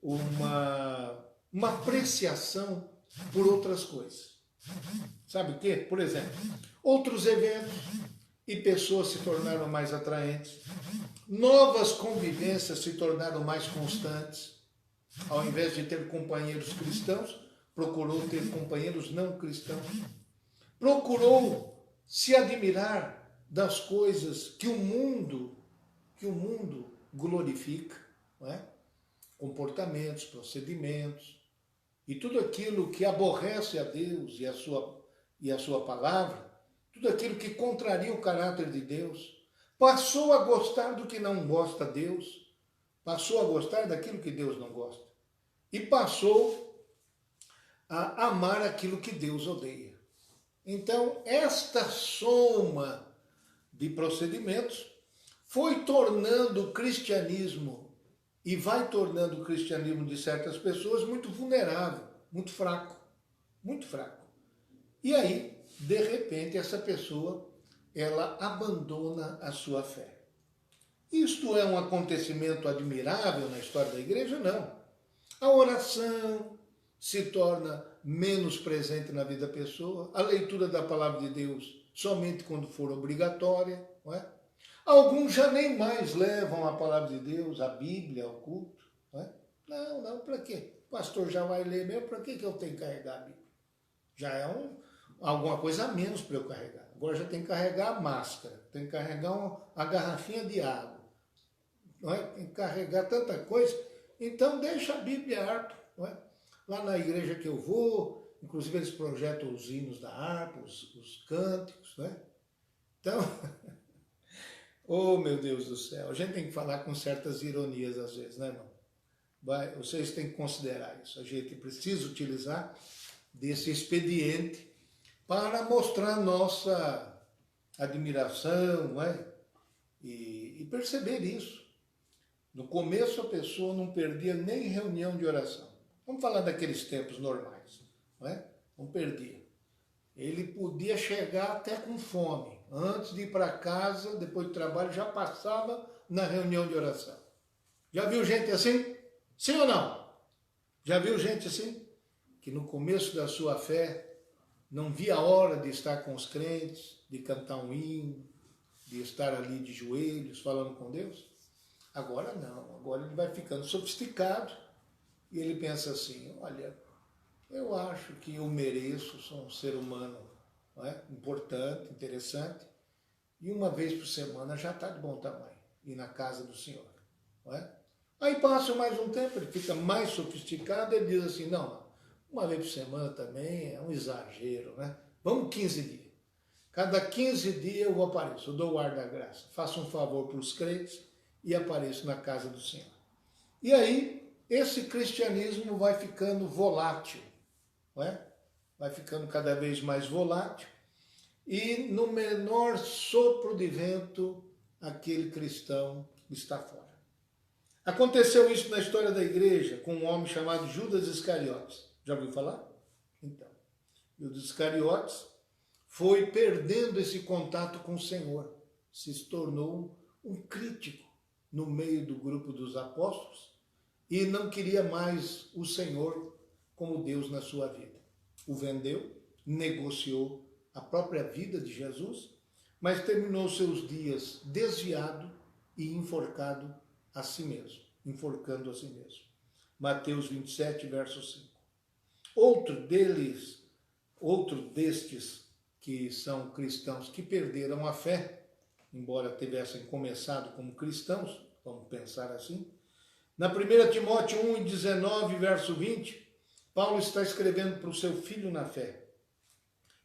uma apreciação por outras coisas. Sabe o quê? Por exemplo, outros eventos e pessoas se tornaram mais atraentes, novas convivências se tornaram mais constantes. Ao invés de ter companheiros cristãos, procurou ter companheiros não cristãos. Procurou se admirar das coisas que o mundo glorifica, não é? Comportamentos, procedimentos, e tudo aquilo que aborrece a Deus e a sua palavra, tudo aquilo que contraria o caráter de Deus, passou a gostar do que não gosta Deus, passou a gostar daquilo que Deus não gosta, e passou a amar aquilo que Deus odeia. Então, esta soma de procedimentos foi tornando o cristianismo e vai tornando o cristianismo de certas pessoas muito vulnerável, muito fraco, muito fraco. E aí, de repente, essa pessoa, ela abandona a sua fé. Isto é um acontecimento admirável na história da igreja? Não. A oração se torna menos presente na vida da pessoa, a leitura da palavra de Deus somente quando for obrigatória, não é? Alguns já nem mais levam a palavra de Deus, a Bíblia, ao culto, não é? Não, para quê? O pastor já vai ler mesmo, para que eu tenho que carregar a Bíblia? Já é alguma coisa a menos para eu carregar. Agora já tem que carregar a máscara, tem que carregar a garrafinha de água, não é? Tem que carregar tanta coisa. Então deixa a Bíblia harpa, não é? Lá na igreja que eu vou, inclusive eles projetam os hinos da harpa, os cânticos, não é? Então, oh meu Deus do céu, a gente tem que falar com certas ironias às vezes, né, irmão? Vocês têm que considerar isso. A gente precisa utilizar desse expediente para mostrar nossa admiração, não é? E perceber isso. No começo a pessoa não perdia nem reunião de oração. Vamos falar daqueles tempos normais, não é? Não perdia. Ele podia chegar até com fome. Antes de ir para casa, depois do trabalho, já passava na reunião de oração. Já viu gente assim? Sim ou não? Já viu gente assim? Que no começo da sua fé não via a hora de estar com os crentes, de cantar um hino, de estar ali de joelhos falando com Deus? Agora não, agora ele vai ficando sofisticado e ele pensa assim, olha, eu acho que eu mereço, sou um ser humano, não é? Importante, interessante, e uma vez por semana já está de bom tamanho, ir na casa do Senhor, não é? Aí passa mais um tempo, ele fica mais sofisticado, ele diz assim, não, uma vez por semana também é um exagero, né? Vamos 15 dias. Cada 15 dias eu apareço, eu dou o ar da graça, faço um favor para os crentes e apareço na casa do Senhor. E aí, esse cristianismo vai ficando volátil, não é? Vai ficando cada vez mais volátil e no menor sopro de vento, aquele cristão está fora. Aconteceu isso na história da igreja com um homem chamado Judas Iscariotes. Já ouviu falar? Então, Judas Iscariotes foi perdendo esse contato com o Senhor, se tornou um crítico no meio do grupo dos apóstolos e não queria mais o Senhor como Deus na sua vida. O vendeu, negociou a própria vida de Jesus, mas terminou seus dias desviado e enforcado a si mesmo, enforcando a si mesmo. Mateus 27, verso 5. Outro destes que são cristãos que perderam a fé, embora tivessem começado como cristãos, vamos pensar assim. Na 1 Timóteo 1:19, verso 20, Paulo está escrevendo para o seu filho na fé.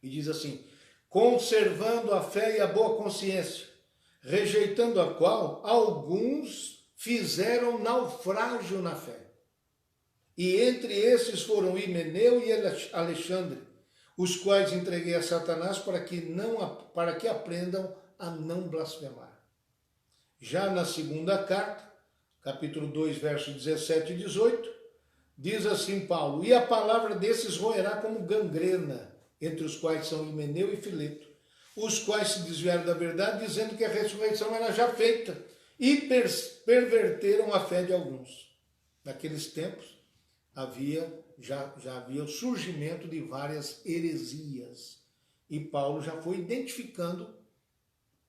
E diz assim, conservando a fé e a boa consciência, rejeitando a qual alguns fizeram naufrágio na fé. E entre esses foram Himeneu e Alexandre, os quais entreguei a Satanás para que aprendam a não blasfemar. Já na segunda carta, capítulo 2, versos 17 e 18, diz assim Paulo, e a palavra desses roerá como gangrena, entre os quais são Himeneu e Fileto, os quais se desviaram da verdade, dizendo que a ressurreição era já feita, e perverteram a fé de alguns. Naqueles tempos, já havia o surgimento de várias heresias. E Paulo já foi identificando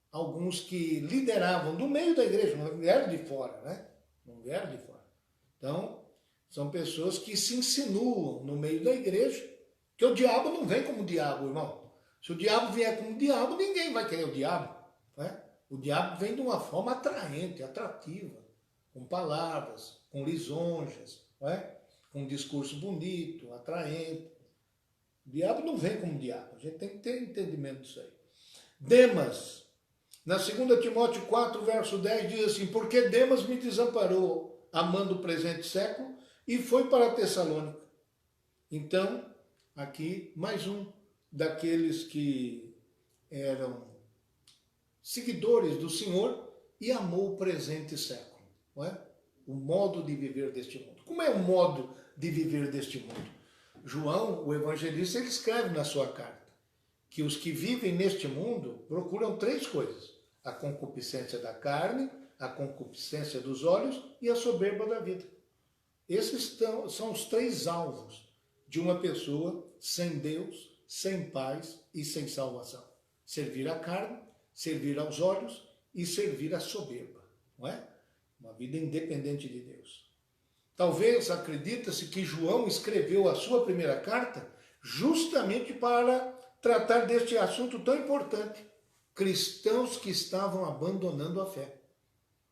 alguns que lideravam do meio da igreja, não vieram de fora, né? Não vieram de fora. Então, são pessoas que se insinuam no meio da igreja, que o diabo não vem como diabo, irmão. Se o diabo vier como diabo, ninguém vai querer o diabo, né? O diabo vem de uma forma atraente, atrativa, com palavras, com lisonjas, não é? Com um discurso bonito, atraente. O diabo não vem como diabo, a gente tem que ter entendimento disso aí. Demas, na 2 Timóteo 4, verso 10, diz assim, porque Demas me desamparou, amando o presente século, e foi para Tessalônica. Então, aqui, mais um daqueles que eram seguidores do Senhor e amou o presente século, não é? o modo de viver deste mundo. Como é o modo de viver deste mundo? João, o evangelista, ele escreve na sua carta que os que vivem neste mundo procuram três coisas: a concupiscência da carne, a concupiscência dos olhos e a soberba da vida. Esses são os três alvos de uma pessoa sem Deus, sem paz e sem salvação: servir à carne, servir aos olhos e servir à soberba, não é? Uma vida independente de Deus. Talvez acredita-se que João escreveu a sua primeira carta justamente para tratar deste assunto tão importante: cristãos que estavam abandonando a fé.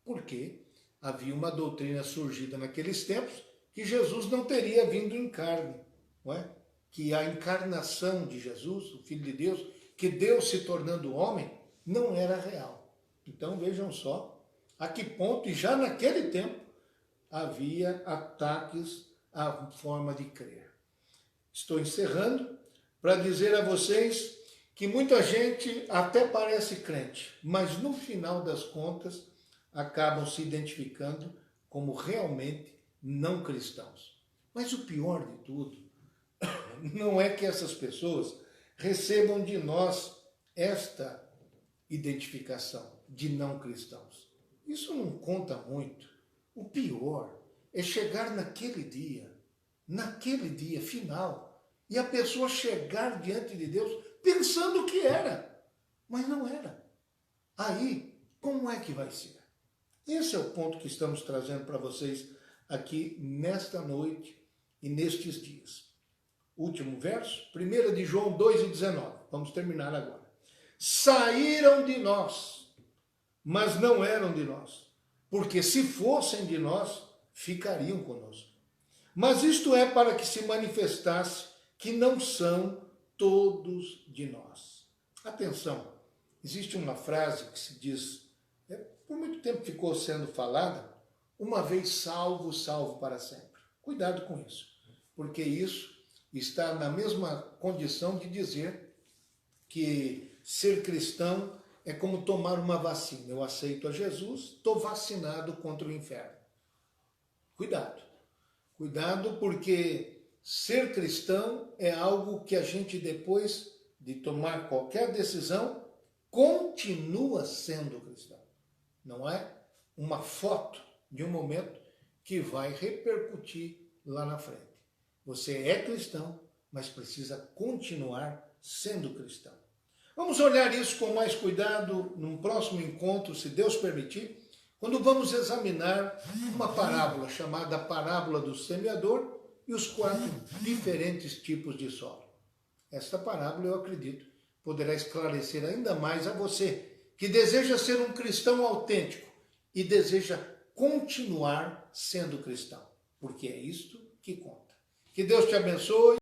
Por quê? Havia uma doutrina surgida naqueles tempos que Jesus não teria vindo em carne, não é? Que a encarnação de Jesus, o Filho de Deus, que Deus se tornando homem, não era real. Então vejam só a que ponto, e já naquele tempo, havia ataques à forma de crer. Estou encerrando para dizer a vocês que muita gente até parece crente, mas no final das contas acabam se identificando como realmente não cristãos. Mas o pior de tudo não é que essas pessoas recebam de nós esta identificação de não cristãos. Isso não conta muito. O pior é chegar naquele dia final, e a pessoa chegar diante de Deus pensando que era, mas não era. Aí, como é que vai ser? Esse é o ponto que estamos trazendo para vocês aqui nesta noite e nestes dias. Último verso, 1 de João 2,19. Vamos terminar agora. Saíram de nós, mas não eram de nós, porque se fossem de nós, ficariam conosco. Mas isto é para que se manifestasse que não são todos de nós. Atenção, existe uma frase que se diz, por muito tempo ficou sendo falada: uma vez salvo, salvo para sempre. Cuidado com isso, porque isso está na mesma condição de dizer que ser cristão é como tomar uma vacina. Eu aceito a Jesus, estou vacinado contra o inferno. Cuidado. Cuidado, porque ser cristão é algo que a gente, depois de tomar qualquer decisão, continua sendo cristão. Não é uma foto de um momento que vai repercutir lá na frente. Você é cristão, mas precisa continuar sendo cristão. Vamos olhar isso com mais cuidado num próximo encontro, se Deus permitir, quando vamos examinar uma parábola chamada Parábola do Semeador e os 4 diferentes tipos de solo. Esta parábola, eu acredito, poderá esclarecer ainda mais a você que deseja ser um cristão autêntico e deseja continuar sendo cristão, porque é isto que conta. Que Deus te abençoe.